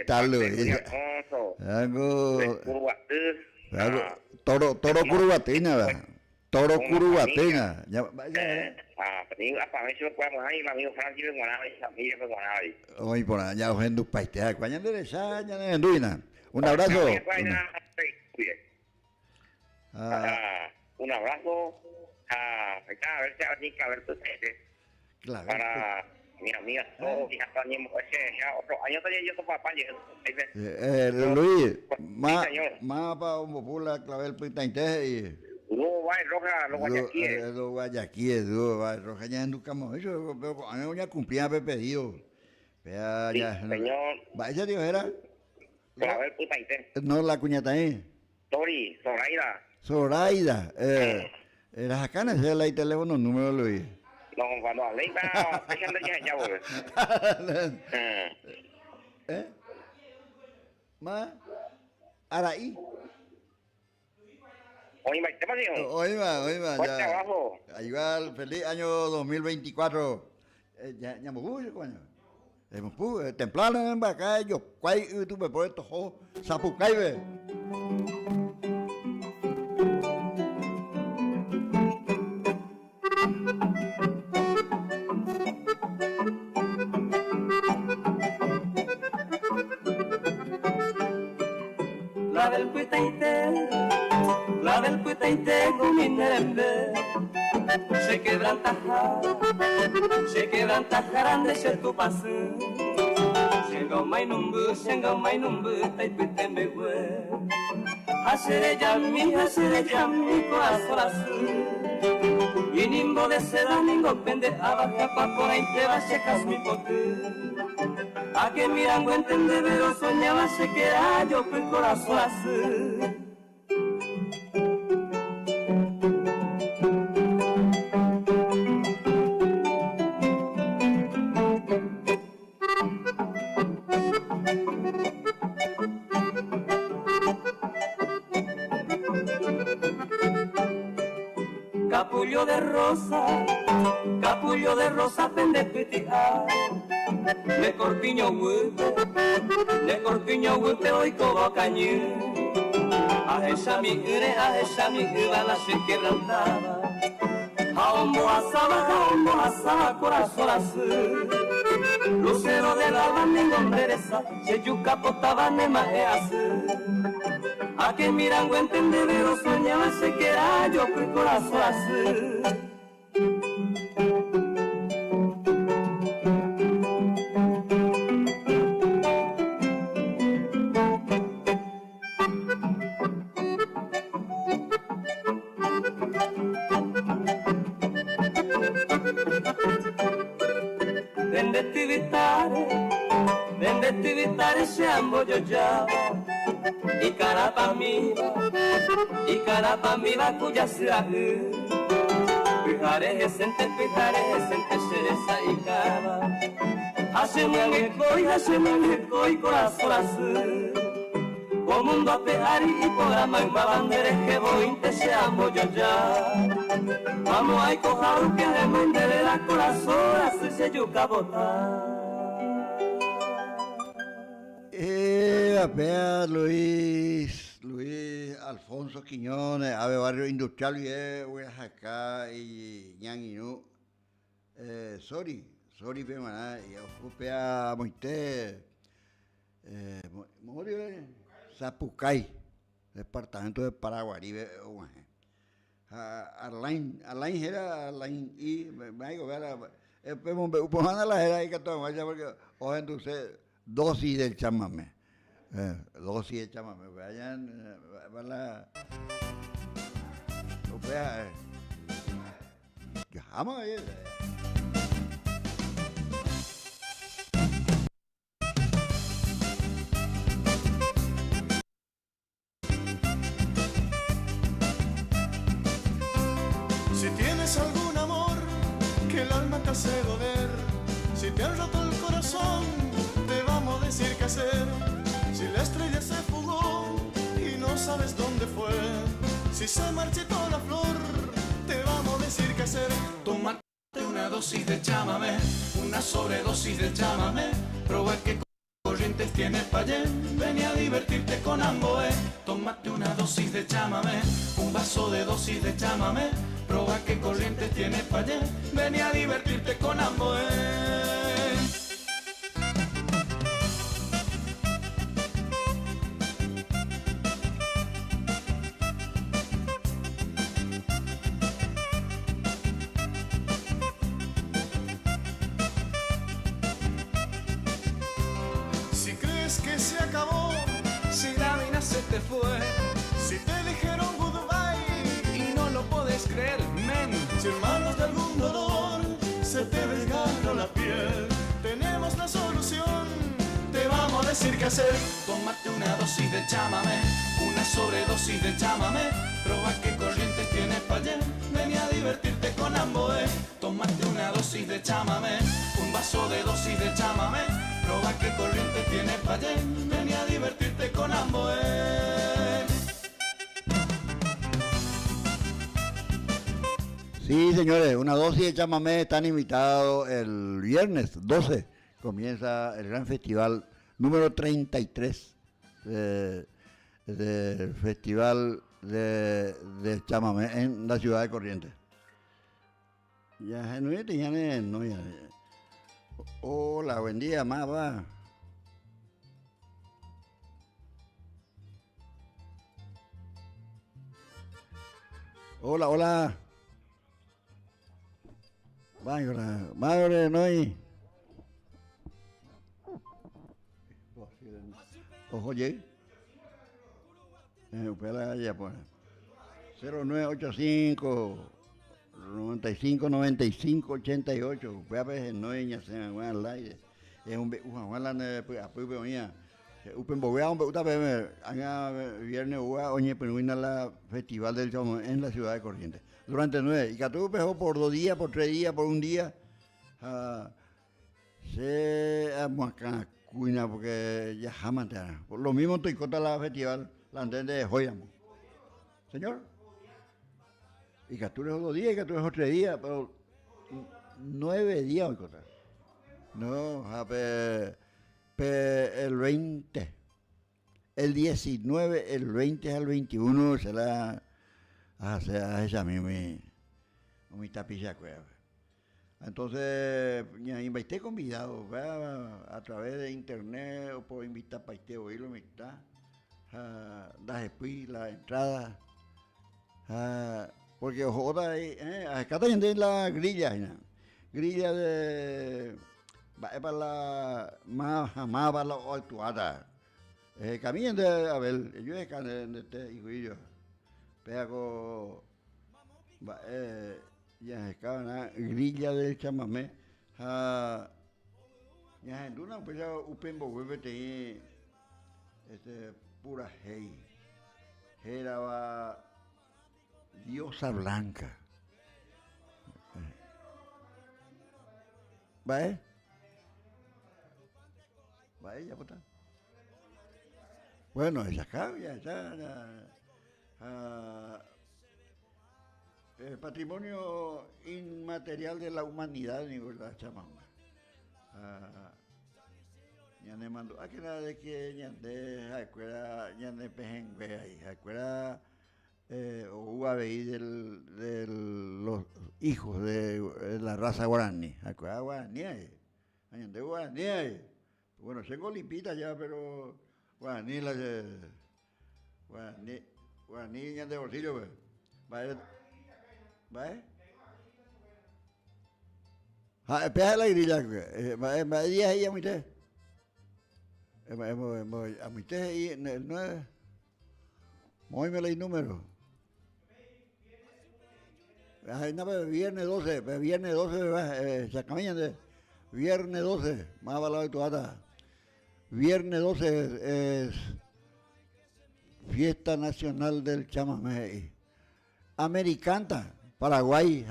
Tal Toro Curubatina, ¿verdad? Toro Curubatina. Para ver si lo podemos ahí, el amigo Francis de Guanaba y familia de Guanaba. Hoy por allá, ojendo paistea, cuañan de esa, ya en Duina. Un abrazo. Un abrazo. A ver si a ver tu Claro. Para mi amiga todos ya también ya otro año también yo soy papá Luis más para un popular clavel Pintainteja y los guayaquíes roja ya en Ducamo eso pero ya cumplía pedido vea ya señor vaya Dios era Clavel Putaité. No, la cuñata ahí. Tori, Zoraida. Zoraida. Las acá en el teléfono número Luis. No, cuando hablé, está pensando ya, güey. ¿Más? Araí. Oye, ¿qué pasó? Oiga, Fuerte ya. abajo. Igual, feliz año 2024. Ya me puse, coño. Me puse, temprano en acá, yo, ¿cuál tú me pones tojo? Zapucaibe. La del Putaité con mi nerembe, se quebranta jarán de ser tu paso. Sengau mai numbu, tai pute me gue. Hasere jami, corazón azul. Y nimbo de seda, ningo pende, abaja pa por ahí te vas, checas mi pote. A que mirango entender, pero soñaba se queda yo con el corazón azul. Capullo de rosa, pende pitiar. Le corpiño huepe, hoy como cañú. A esa mi la se quebrantaba. Jaombo asaba, corazón azul. Lucero del alba, mi endereza, se yuca potaba, nema azul. A que mirango entendedero soñaba se queda yo con corazón azul. Vende tivitare siamo già. Y carapa mi va cuya sea Pijare esente cereza y cava. Hacemos el corazón azul. O mundo a pegar y programa en bandera que voy te seamos yo ya. Vamos a coger que hacemos de la corazón azul se yuca botar. Vea Luis Alfonso Quiñones, Ave Barrio Industrial y Oaxaca y Ñanguinú. Sorry, Pemana, y ocupea Moité, Zapucay, departamento de Paraguarí, Arlain era Arlain y me digo, vea, la era ahí que todo, porque hoy entonces dosis del chamamé. Dosis del chamamé, vayan, vamos a ir. Si tienes algún amor que el alma te hace doler, si te han roto el corazón, te vamos a decir qué hacer. Si la estrella se fugó y no sabes dónde fue, si se marchitó la flor, te vamos a decir qué hacer. Tómate una dosis de chámame, una sobredosis de chámame, prueba que corrientes tiene Payén, ven a divertirte con Amboé. Tómate una dosis de chámame, un vaso de dosis de chámame, prueba que corrientes tiene Payén, ven a divertirte con Amboé. Si crees que se acabó, si la vida se te fue, si te dijeron goodbye y no lo puedes creer, men, si hermanos de algún dolor se te desgarró la piel, tenemos la solución, te vamos a decir decir qué hacer. Tómate una dosis de chámame, una sobredosis de chámame. Proba qué corrientes tienes pa' allá, ven a divertirte con Amboé. Tómate una dosis de chámame, un vaso de dosis de chámame. Proba qué corrientes tienes pa' allá, ven a divertirte con Amboé. Sí, señores, una dosis de chamamé. Están invitados el viernes 12. Comienza el gran festival número 33 del festival de chamamé en la ciudad de Corrientes. Ya, no, ya. Hola, buen día, más va. Hola, hola. Madre, no hay. Ojo, oye. Ya pues. 0985 95 95 88. Voy a ver, no hay ni se me al aire. Es un Juan apoyo mía. Upen bovea un puta bebé. Anga viernes hubo oñe penuina la festival del chamamé en la ciudad de Corrientes. Durante 9. Y que tú pejó por 2 días, por 3 días, por un día. Se amuaca cuina porque ya jamás te hará. Lo mismo estoy contra la festival, la antena de Joyamo. Señor. Y que tú dejó 2 días, y que tú dejó 3 días, pero 9 días hoy contra. No, el 20. El 19, el 20 al 21 será. Esa mi tapilla cueva. Entonces, ya invité convidado, a través de internet o por invitar para este oírlo, invitar, después la entrada, porque ahora acá también la grilla, grilla de, para la, más para la actuada, camino de, a ver, yo es de este hijo y yo. Pego ya estaba una grilla del chamamé. Ya en una pues ya upen vuelve te pura hey. Era diosa blanca. ¿Va? ¿Va ya puta? Bueno, esa acá ya el patrimonio inmaterial de la humanidad, digo, la chamamé. Ya me mandó, que nada de que ya de escuela, ya de pejengue ahí, escuela UABI de los hijos de la raza guaraní, escuela guaraní, de guaraní. Bueno, tengo limpita ya, pero guaraní la guaraní ya de bolsillo, pues. ¿Va? Espera la grilla, ¿va? ¿Día ahí a mi te? A mi te ahí en el 9. Móveme el número. Viernes 12, viernes 12, se caminan de viernes 12, más balado de tu ata. Viernes 12 es Fiesta Nacional del Chamamé. Americanta, Paraguay,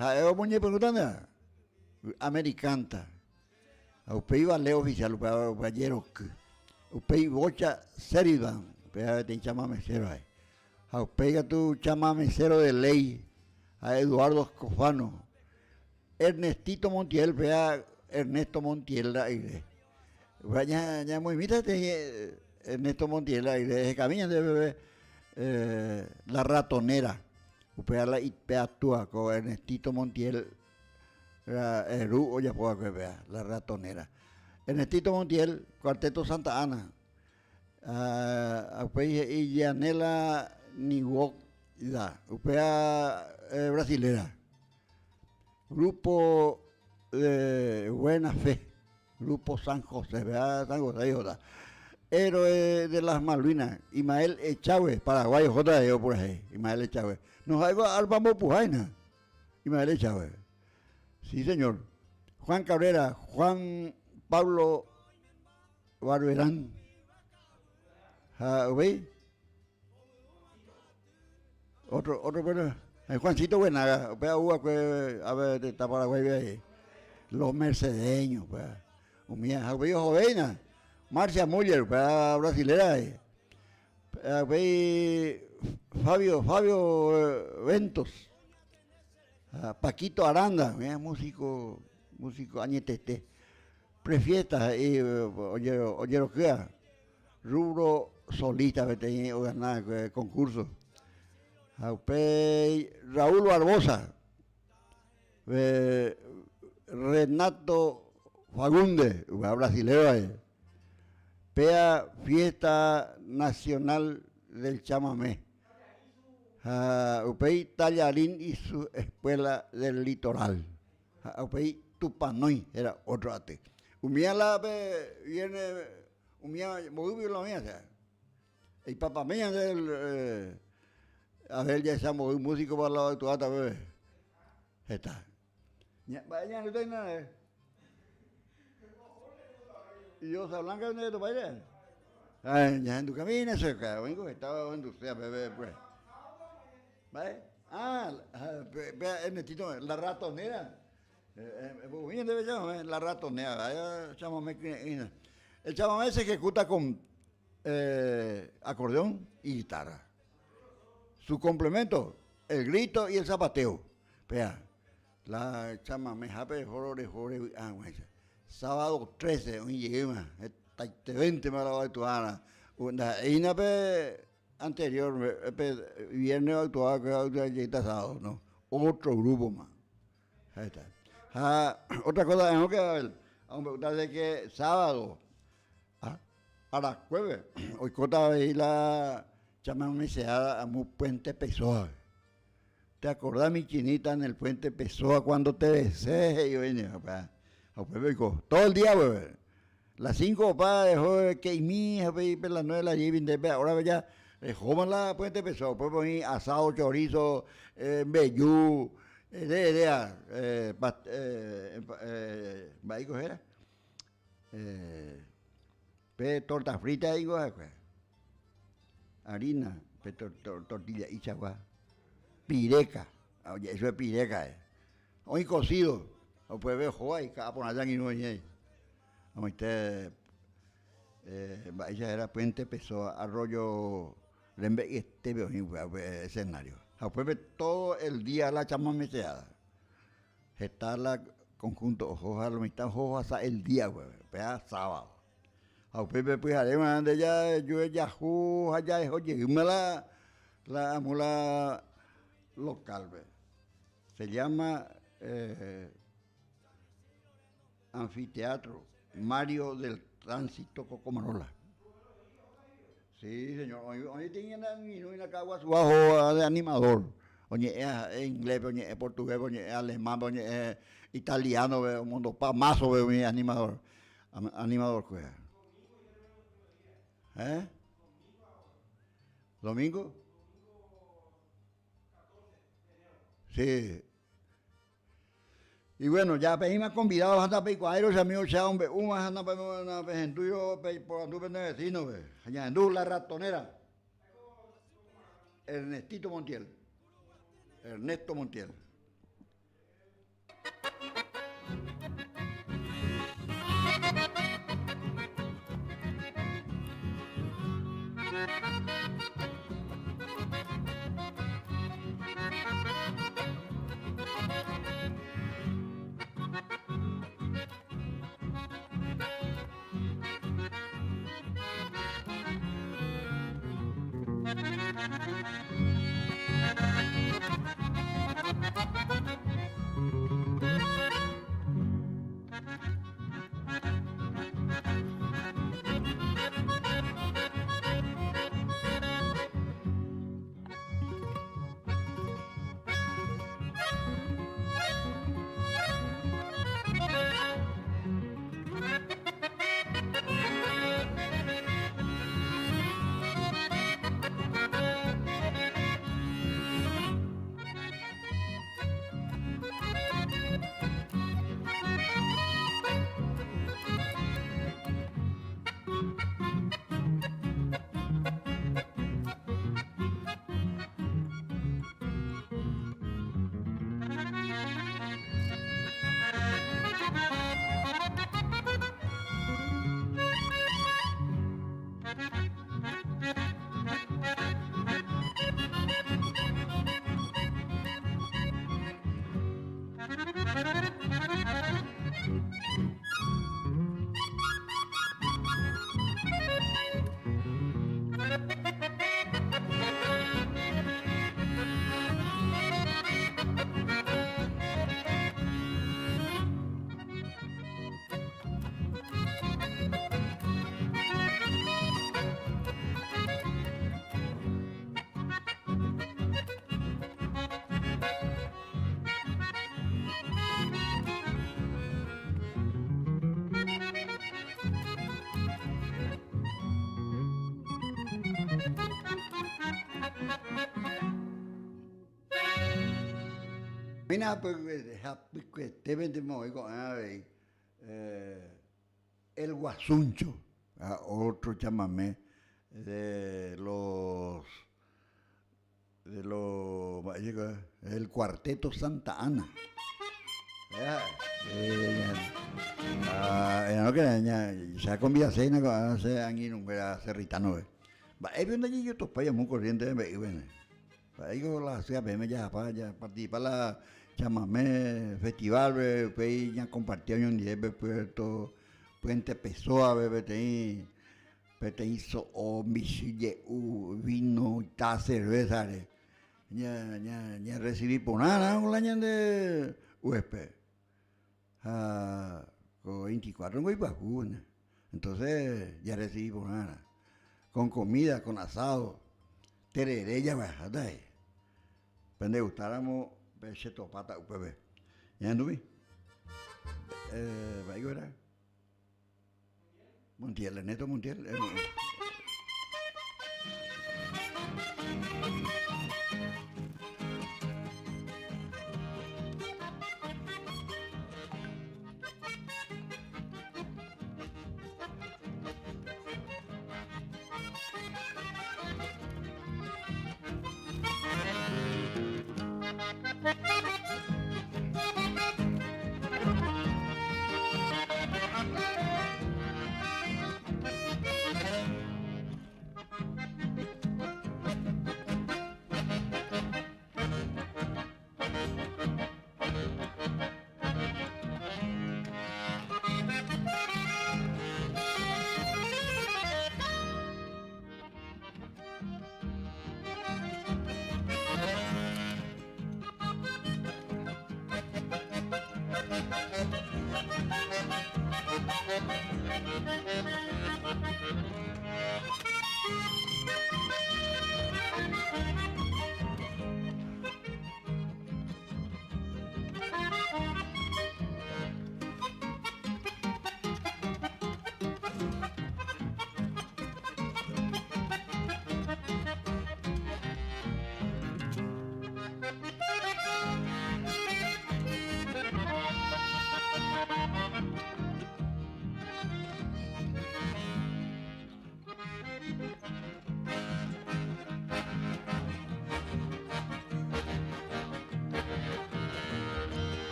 Americanta. Upei vale oficial, upayero. Upei bocha seridan, upei ten chamamecero ahí. Upei tu chamamecero de ley, a Eduardo Escofano. Ernestito Montiel, vea Ernesto Montiel aire. Ya muy mírate Ernesto Montiel aire, caminan de bebé la ratonera. Upea y peatúa con Ernestito Montiel, Eru o ya puedo ver la ratonera. Ernestito Montiel, Cuarteto Santa Ana, y Yanela Niwok, upea brasilera. Grupo de Buena Fe, Grupo San José, ¿verdad? San José, ¿verdad? Héroe de las Malvinas, Ismael Echagüe, paraguayo, J.E. por ahí, Ismael Echagüe. Nos hago Albamo Pujaina, Ismael Echagüe. Sí, señor. Juan Cabrera, Juan Pablo Barberán, ¿Veis? Otro bueno, Juancito Buenaga, a ver, está Paraguay, ahí. Los mercedeños, pues. Mía, veis jovenas, Marcia Muller, brasilera, veis Fabio Ventos, Paquito Aranda, músico añetete, prefiesta y oye lo que rubro solista, vete o ganar concurso. Raúl Barbosa, Renato Fagunde, brasilero, Pea Fiesta Nacional del Chamamé, Upey Tallarín y su Escuela del Litoral, Upey Tupanoy era otro ate. Umía la viene, umía muy la mía, el papá mía del a ver, ya estamos un músico para la de tu ata, bebé. Está. Vaya, no tengo nada. Y yo, Blanca, ¿dónde tu baile? Ay, ya en tu camino, eso, vengo que estaba en tu sea, bebé, pues. ¿Vale? Ernestito, la ratonera. Bien debe llamar, la ratonera. Vaya, chamamé. El chamamé se ejecuta con acordeón y guitarra. Su complemento, el grito y el zapateo. Vea, la chamamé, jape, jore, sábado 13, hoy llegué más, 20 me la actuada. Y una vez anterior, viernes actuada, que está sábado, ¿no? Otro grupo más. Ahí está. Otra cosa, tengo que ver, de que sábado, a las 9, hoy cota veí la chamamé se a un puente Pessoa. ¿Te acordás, mi chinita, en el puente Pessoa cuando te besé? Y yo venía, papá. Todo el día, güey. Las 5, papá, dejó que mi hija, las 9 la lleven, ahora ya, dejó la puente Pessoa. Después poní asado, chorizo, vellú, ¿cómo era? Torta frita, digo, harina, tortilla y chagua, pireca, oye, eso es pireca, hoy cocido, o puede ver joa y cada por allá y no hay, como usted, ella era puente Pessoa, arroyo, lembe y escenario, después ve todo el día la chamamé seada, está la conjunto, ojo, la mitad, ojo, hasta el día, güey, pega sábado. A Pepe pues además de ella yo Yahoo allá es oye la mula local ve. Se llama Anfiteatro Mario del Tránsito Cocomarola. Sí, señor. Hoy tienen una cagua su bajo de animador. Oye, es inglés, oye, es portugués, oye, es alemán, oye, es italiano, ve, un mundo pamazo ve mi animador. Animador juega. ¿Domingo? Sí. Y bueno, ya pedimos convidados hasta Peicuadero, si amigos ya hombre, una en tuyo por anduve de vecino, allá en la ratonera. Ernesto Montiel. Mira, pues, te vendemos con el Guasuncho, otro chamamé el Cuarteto Santa Ana. No que ya con vida cena con hace años no era cerritano. Va, viendo allí yo topaya muy corriente de bueno. Ahí con la ciudad me ya para participar la chamamé festival, pues ya compartió un día puerto Puente Pessoa, bebé te hizo o michille vino y ta cerveza ya recibí por nada un año de huésped con 24 muy vacuna entonces ya recibí por nada con comida con asado tereré ya bajada pende gustáramos peche topata upb ya anduve va a Montiel, Ernesto Montiel.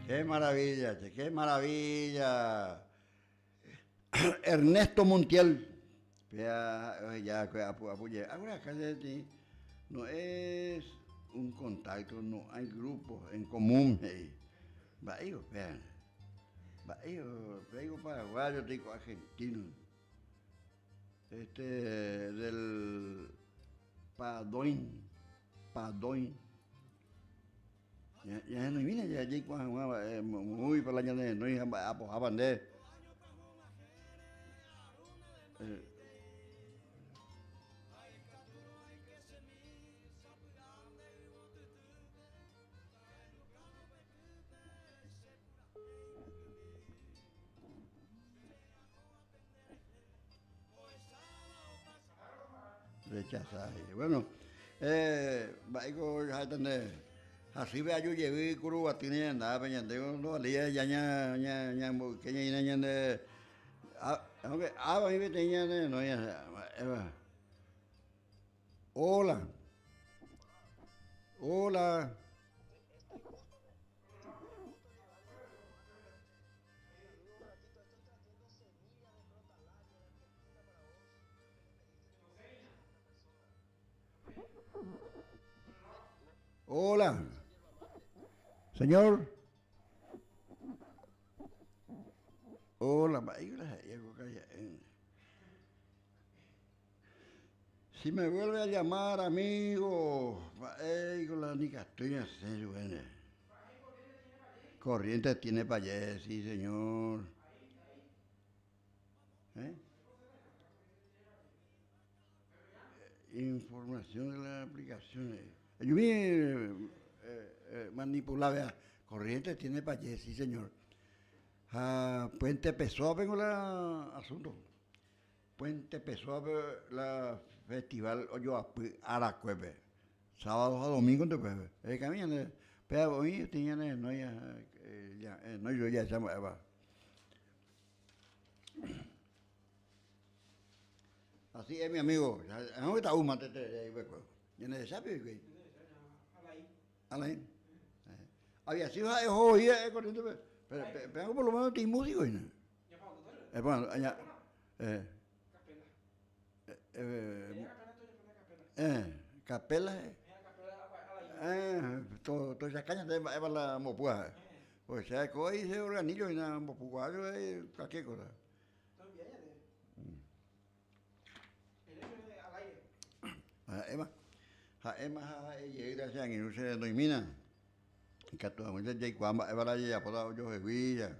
Qué maravilla, che, qué maravilla. Ernesto Montiel. Ahora cállate, no es un contacto, no hay grupos en común. Bahío, vean. Bahío paraguayo, tico argentino. Del Padoin. Ya no viene ya allí muy para la llave no iba a apoyaban de rechazar. Bueno, ya tener así ve yo llevé curva tiene nada peñante no valía ya que ya de aunque me tenía no ya hola Hola. Señor. Hola, si me vuelve a llamar, amigo, la nica estoy en serio, bueno. Corriente tiene payés, sí, señor. Información de las aplicaciones. Yo vi manipulada. Corriente tiene payés, sí, señor. Puente Pessoa vengo la asunto. Puente Pessoa la festival Oyoapi Aracuepe. Sábados a domingos te puede. El camino pero hoy tenían no yo ya llamo Eva. Así es mi amigo. No está un mate de yo no sabe que. Alain. Había sido hoy corriente. Pero por lo menos tiene músico, ¿no? Bueno, allá. Capela. Toda esa caña de la mopua. Pues ya coge ese organillo y nada, mopua, cualquier cosa. Emma, ella ya en el se domina. Que actualmente ya cuando es para allá por la yo Sevilla,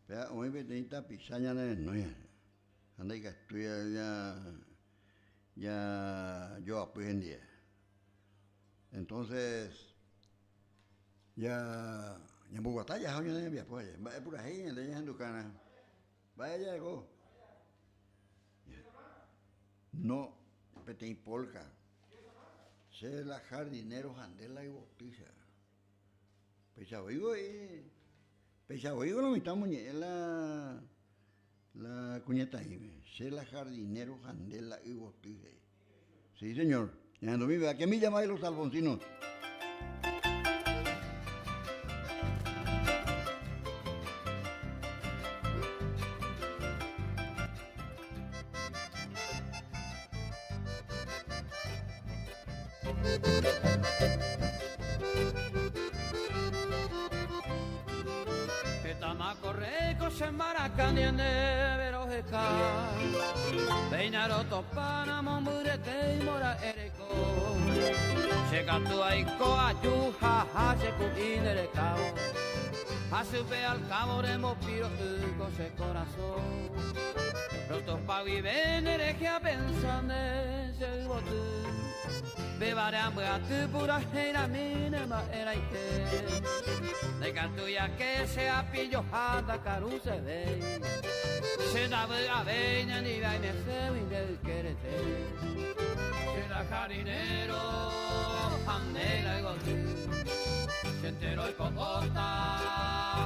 pero hoy me tenía pisaña no ya, anda que estudia ya yo aprendí, entonces ya en Bogotá ya hoy no hay vía pues es pura gente de en Ducana, vaya ya llegó, no petén polka, se la jardineros andela y botiza. Pechaboigo lo mitad la cuñeta ahí, Cela Jardinero, Jandela y Botije. Sí, señor. ¿A qué me llamáis los alfonsinos? Peinaro topana momburete mora ereko Llegando a Ico ayuja hace cuinere cao Asupe al cabo de mopiro con ese corazón Rotos pa viven heregia pensando se botu Bebare hambre a tu pura era mínima era ite De cantuya que sea pillo jada caru se ve Se da a veña ni da me se del querete Se la jardinero andela y gotú Se enteró el cocota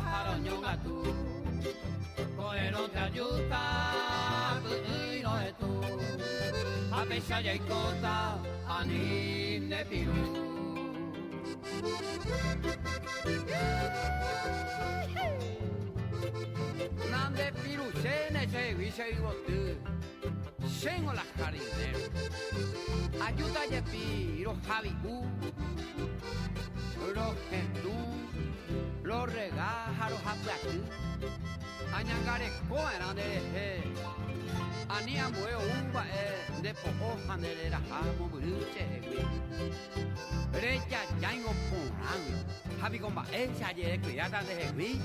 jaroño gatú Coero te ayuda y no es tú A pesar y cota anín de pirú Nande pirucene se vise y botu Sengo la jardinero Ayuda y piro javiú Los gentú Los regajaros a platú Añangare coeran de eje Anía mueo uva de poco jandelera jamo bruche Brecha yango porán Javi comba echa ayer cuidada de jeví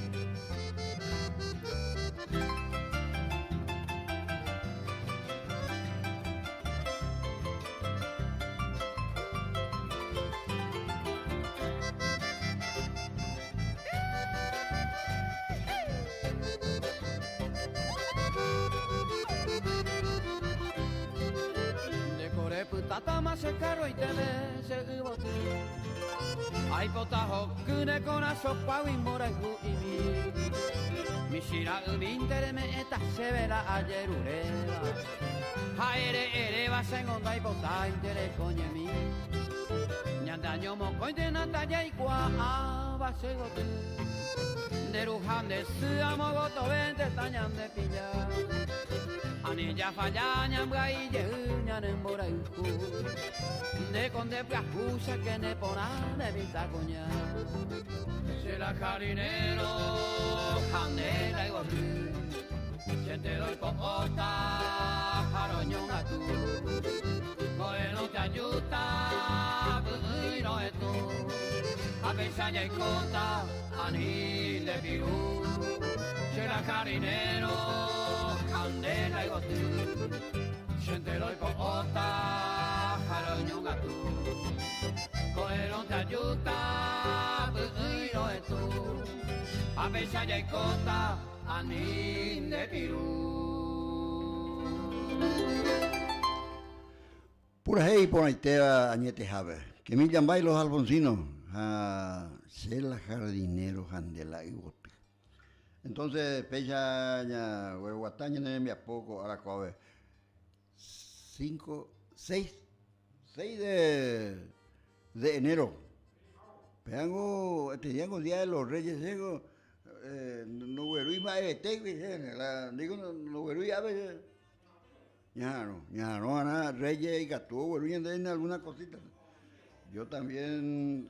Tatama se caro y te ve se bote Ay potajo kune conazo pau y mora y mi Mishira umintere me eta se vela ayer ureva Haere va se onda y pota intere coñe mi Ñandaño mo cointe nantalla y qua va se bote De rujan de su amo goto vente tañan de pillar Ani ya fallaña mbrai yeña nemboraiku de conde piacucha que ne ponane vitacoña se la jarinero candela y guapí se te doy cocota jaroñón a tú no te ayuda y no es tú a pesar de cota anil de pirú se la jarinero candela y gotí se te doy cocota jaroñón a tú no te ayuda y no es tú a pesar de cota anil de pirú. Pura hey por ahí te añete jave. Que me llamáis los alfonsinos a ser la jardinero jandela y bote. Entonces, pecha ya huehuataña ne me a poco a la cobe. 6 de enero. Peango, teníamos día de los Reyes, digo, no huerui más digo no huerui a veces. Ya no, nada, Reyes y Gatú, en alguna cosita. Yo también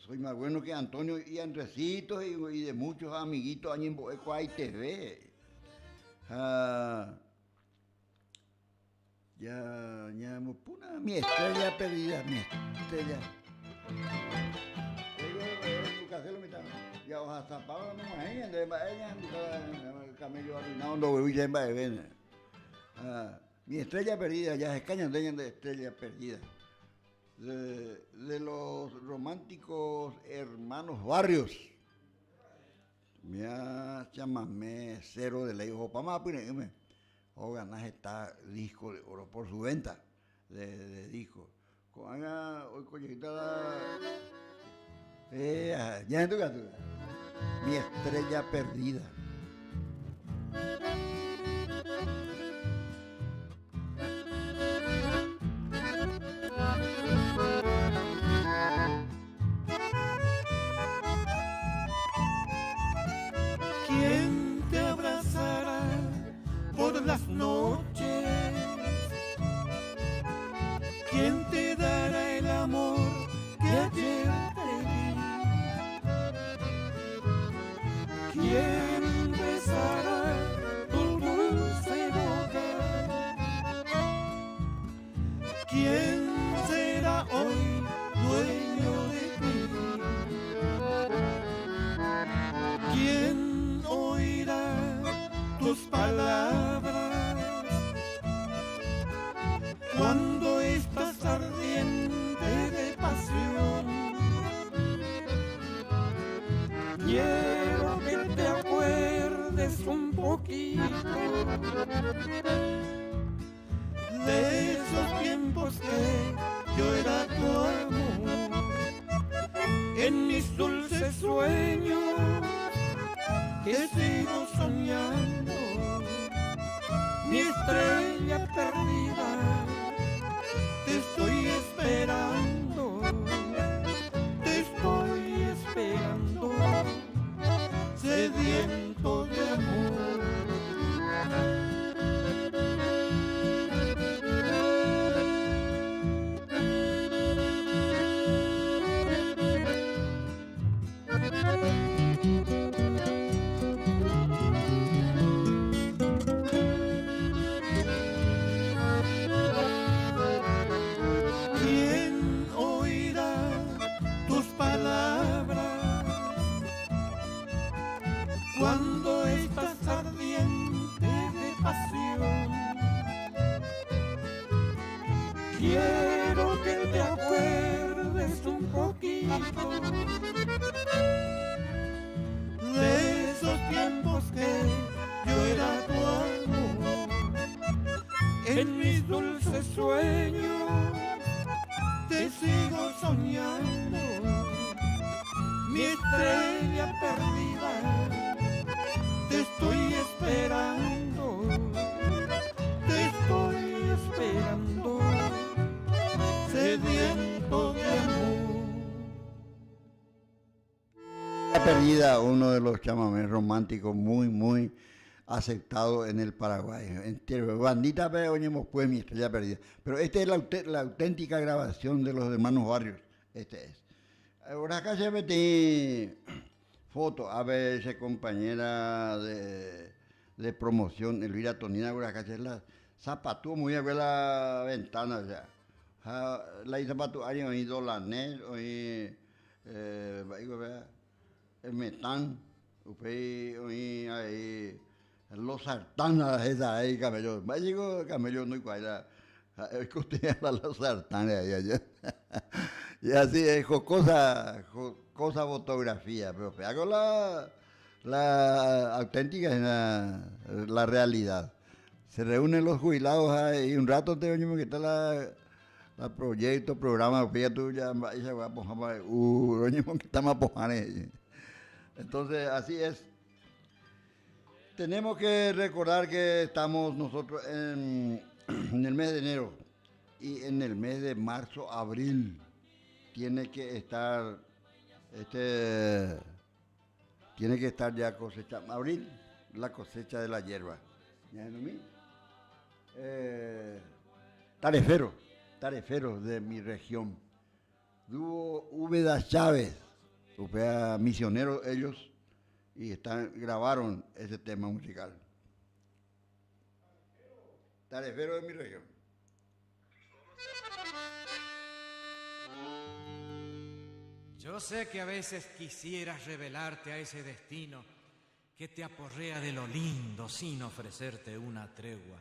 soy más bueno que Antonio y Andresito y de muchos amiguitos allí en Boeco hay TV. Ya, puna, mi estrella perdida, mi estrella. Ya os zapado no más de ella, el camello arruinado, no voy a ver. Mi estrella perdida, ya se cañan de estrella perdida. De los románticos hermanos Barrios. Me llamame cero de ley, ojo, para más, o ganas está disco de oro por su venta de disco. Con hoy colleita ya en tu gato. Mi estrella perdida. ¿Quién te abrazará por las noches? ¿Quién te dará el amor que ayer te di? ¿Quién besará tu dulce boca? ¿Quién será hoy dueño de ti? ¿Quién oirá tus palabras cuando estás ardiente de pasión? Quiero que te acuerdes un poquito de esos tiempos que yo era tu amor. En mis dulces sueños que sigo soñando, mi estrella perdida, te estoy esperando, sediento de amor. ¿Quién oirá tus palabras cuando estás ardiente de pasión? Quiero que te acuerdes un poquito de esos tiempos que yo era tu amor. En mis dulces sueños te sigo soñando, mi estrella perdida, te estoy esperando, sediento de amor. La perdida, uno de los chamamés románticos muy aceptado en el Paraguay. Entero. Bandita, pero oñemos pues mi estrella perdida. Pero esta es la auténtica grabación de los hermanos Barrios. Este es. Ahora acá se metí foto, a ver, esa compañera de promoción, Elvira Tonina, ahora acá se la zapatú muy a ver la ventana, o sea. La zapatú, hay oído la net, oí, el metán, oí ahí, los sartanas, esa ahí, camello. Va llegó camello, no hay cuál, es que usted habla los sartanes allá. Y así es, cosa fotografía, pero hago la auténtica, la realidad. Se reúnen los jubilados y un rato te venimos que está la proyecto, programa, fíjate tú ya, y se va a poner, que estamos a poner. Entonces, así es. Tenemos que recordar que estamos nosotros en el mes de enero y en el mes de marzo, abril. Tiene que estar ya cosecha. Abril, la cosecha de la hierba. Tarefero de mi región. Dúo Úbeda Chávez, misioneros ellos, y grabaron ese tema musical. Tarefero de mi región. Yo sé que a veces quisieras revelarte a ese destino que te aporrea de lo lindo sin ofrecerte una tregua.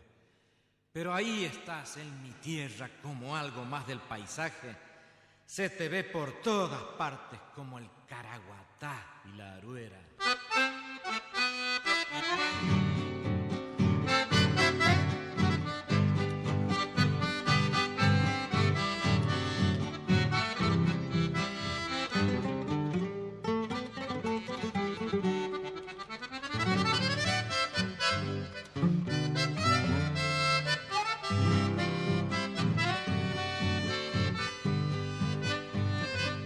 Pero ahí estás en mi tierra como algo más del paisaje. Se te ve por todas partes como el caraguatá y la aruera.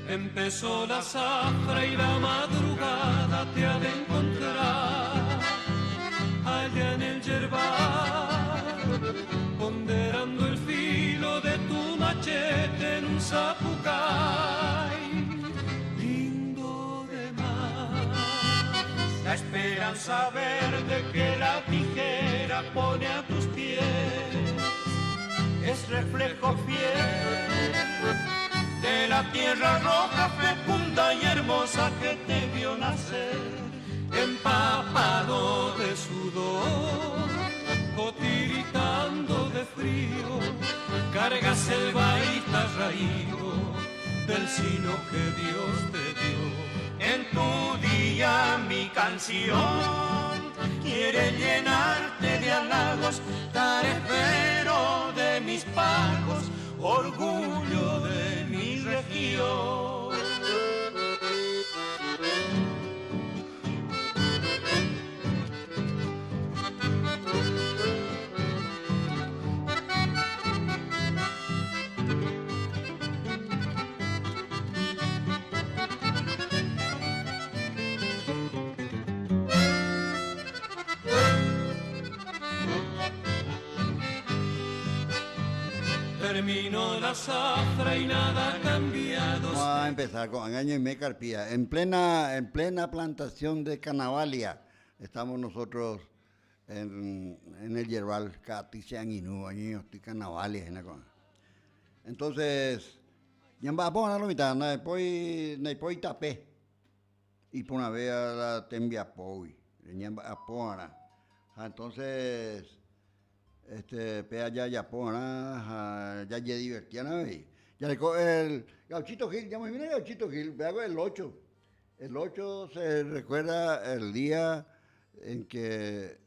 Empezó la zafra y la madrugada te ha de encontrar allá en el yerbal, ponderando el filo de tu machete en un zapucay lindo de mar. La esperanza verde que la tijera pone a tus pies es reflejo fiel de la tierra roja, fecunda y hermosa que te vio nacer, empapado de sudor, cotiritando de frío, cargas el baita raído del sino que Dios te dio. En tu día mi canción quiere llenarte de halagos, tarefero de mis pagos, orgullo de mi región. Terminó la zafra y nada ha cambiado. Vamos a empezar con Angaño y Mecarpía. En plena plantación de Canavalia estamos nosotros en el yerbal, Caticeanguinú, año Canavalia. Entonces, ya va a poner la mitad, después tapé. Y por una vez a la tembiapoi, entonces, pea ya pona, ya divertía na vez. Ya le el Gauchito Gil, ya me viene el Gauchito Gil, veo el 8. El 8 se recuerda el día de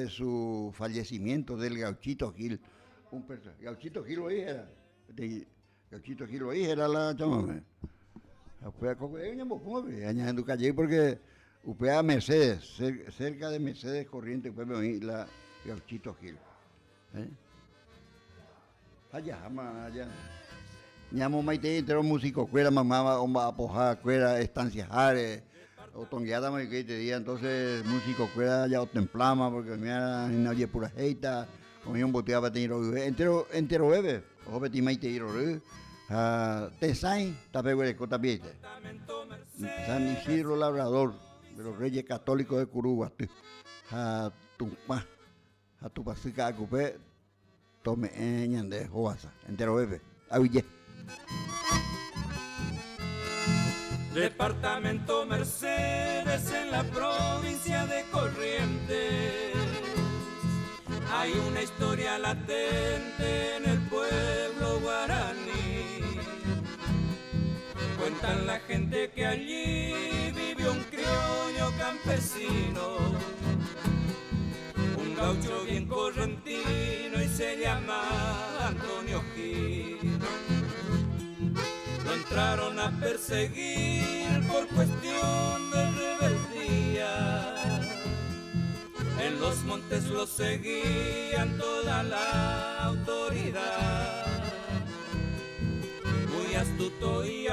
su fallecimiento del Gauchito Gil. Gauchito Gil lo era. Gauchito Gil lo era la chama. Fue a coger añadiendo calle porque upea Mercedes, cerca de Mercedes Corrientes, pues me oí la Gauchito Gil. Allá. Ñamo maite entero músico, cuera mamá, omba apoja, cuera estancias jare, o tongueada me que te día entonces músico queda ya o templama porque me en oye pura heita o un botella para tener entero bebe o beti mai te iro te sain tapegüe cota piete San Isidro Labrador de los Reyes Católicos de Curuba a tu pasica a cupé tome ñande joasa entero bebe aguille. Departamento Mercedes en la provincia de Corrientes. Hay una historia latente en el pueblo guaraní. Cuentan la gente que allí vivió un criollo campesino, un gaucho bien correntino y se llama Antonio Gil. Lo entraron a perseguir por cuestión de rebeldía. En los montes lo seguían toda la autoridad. Muy astuto y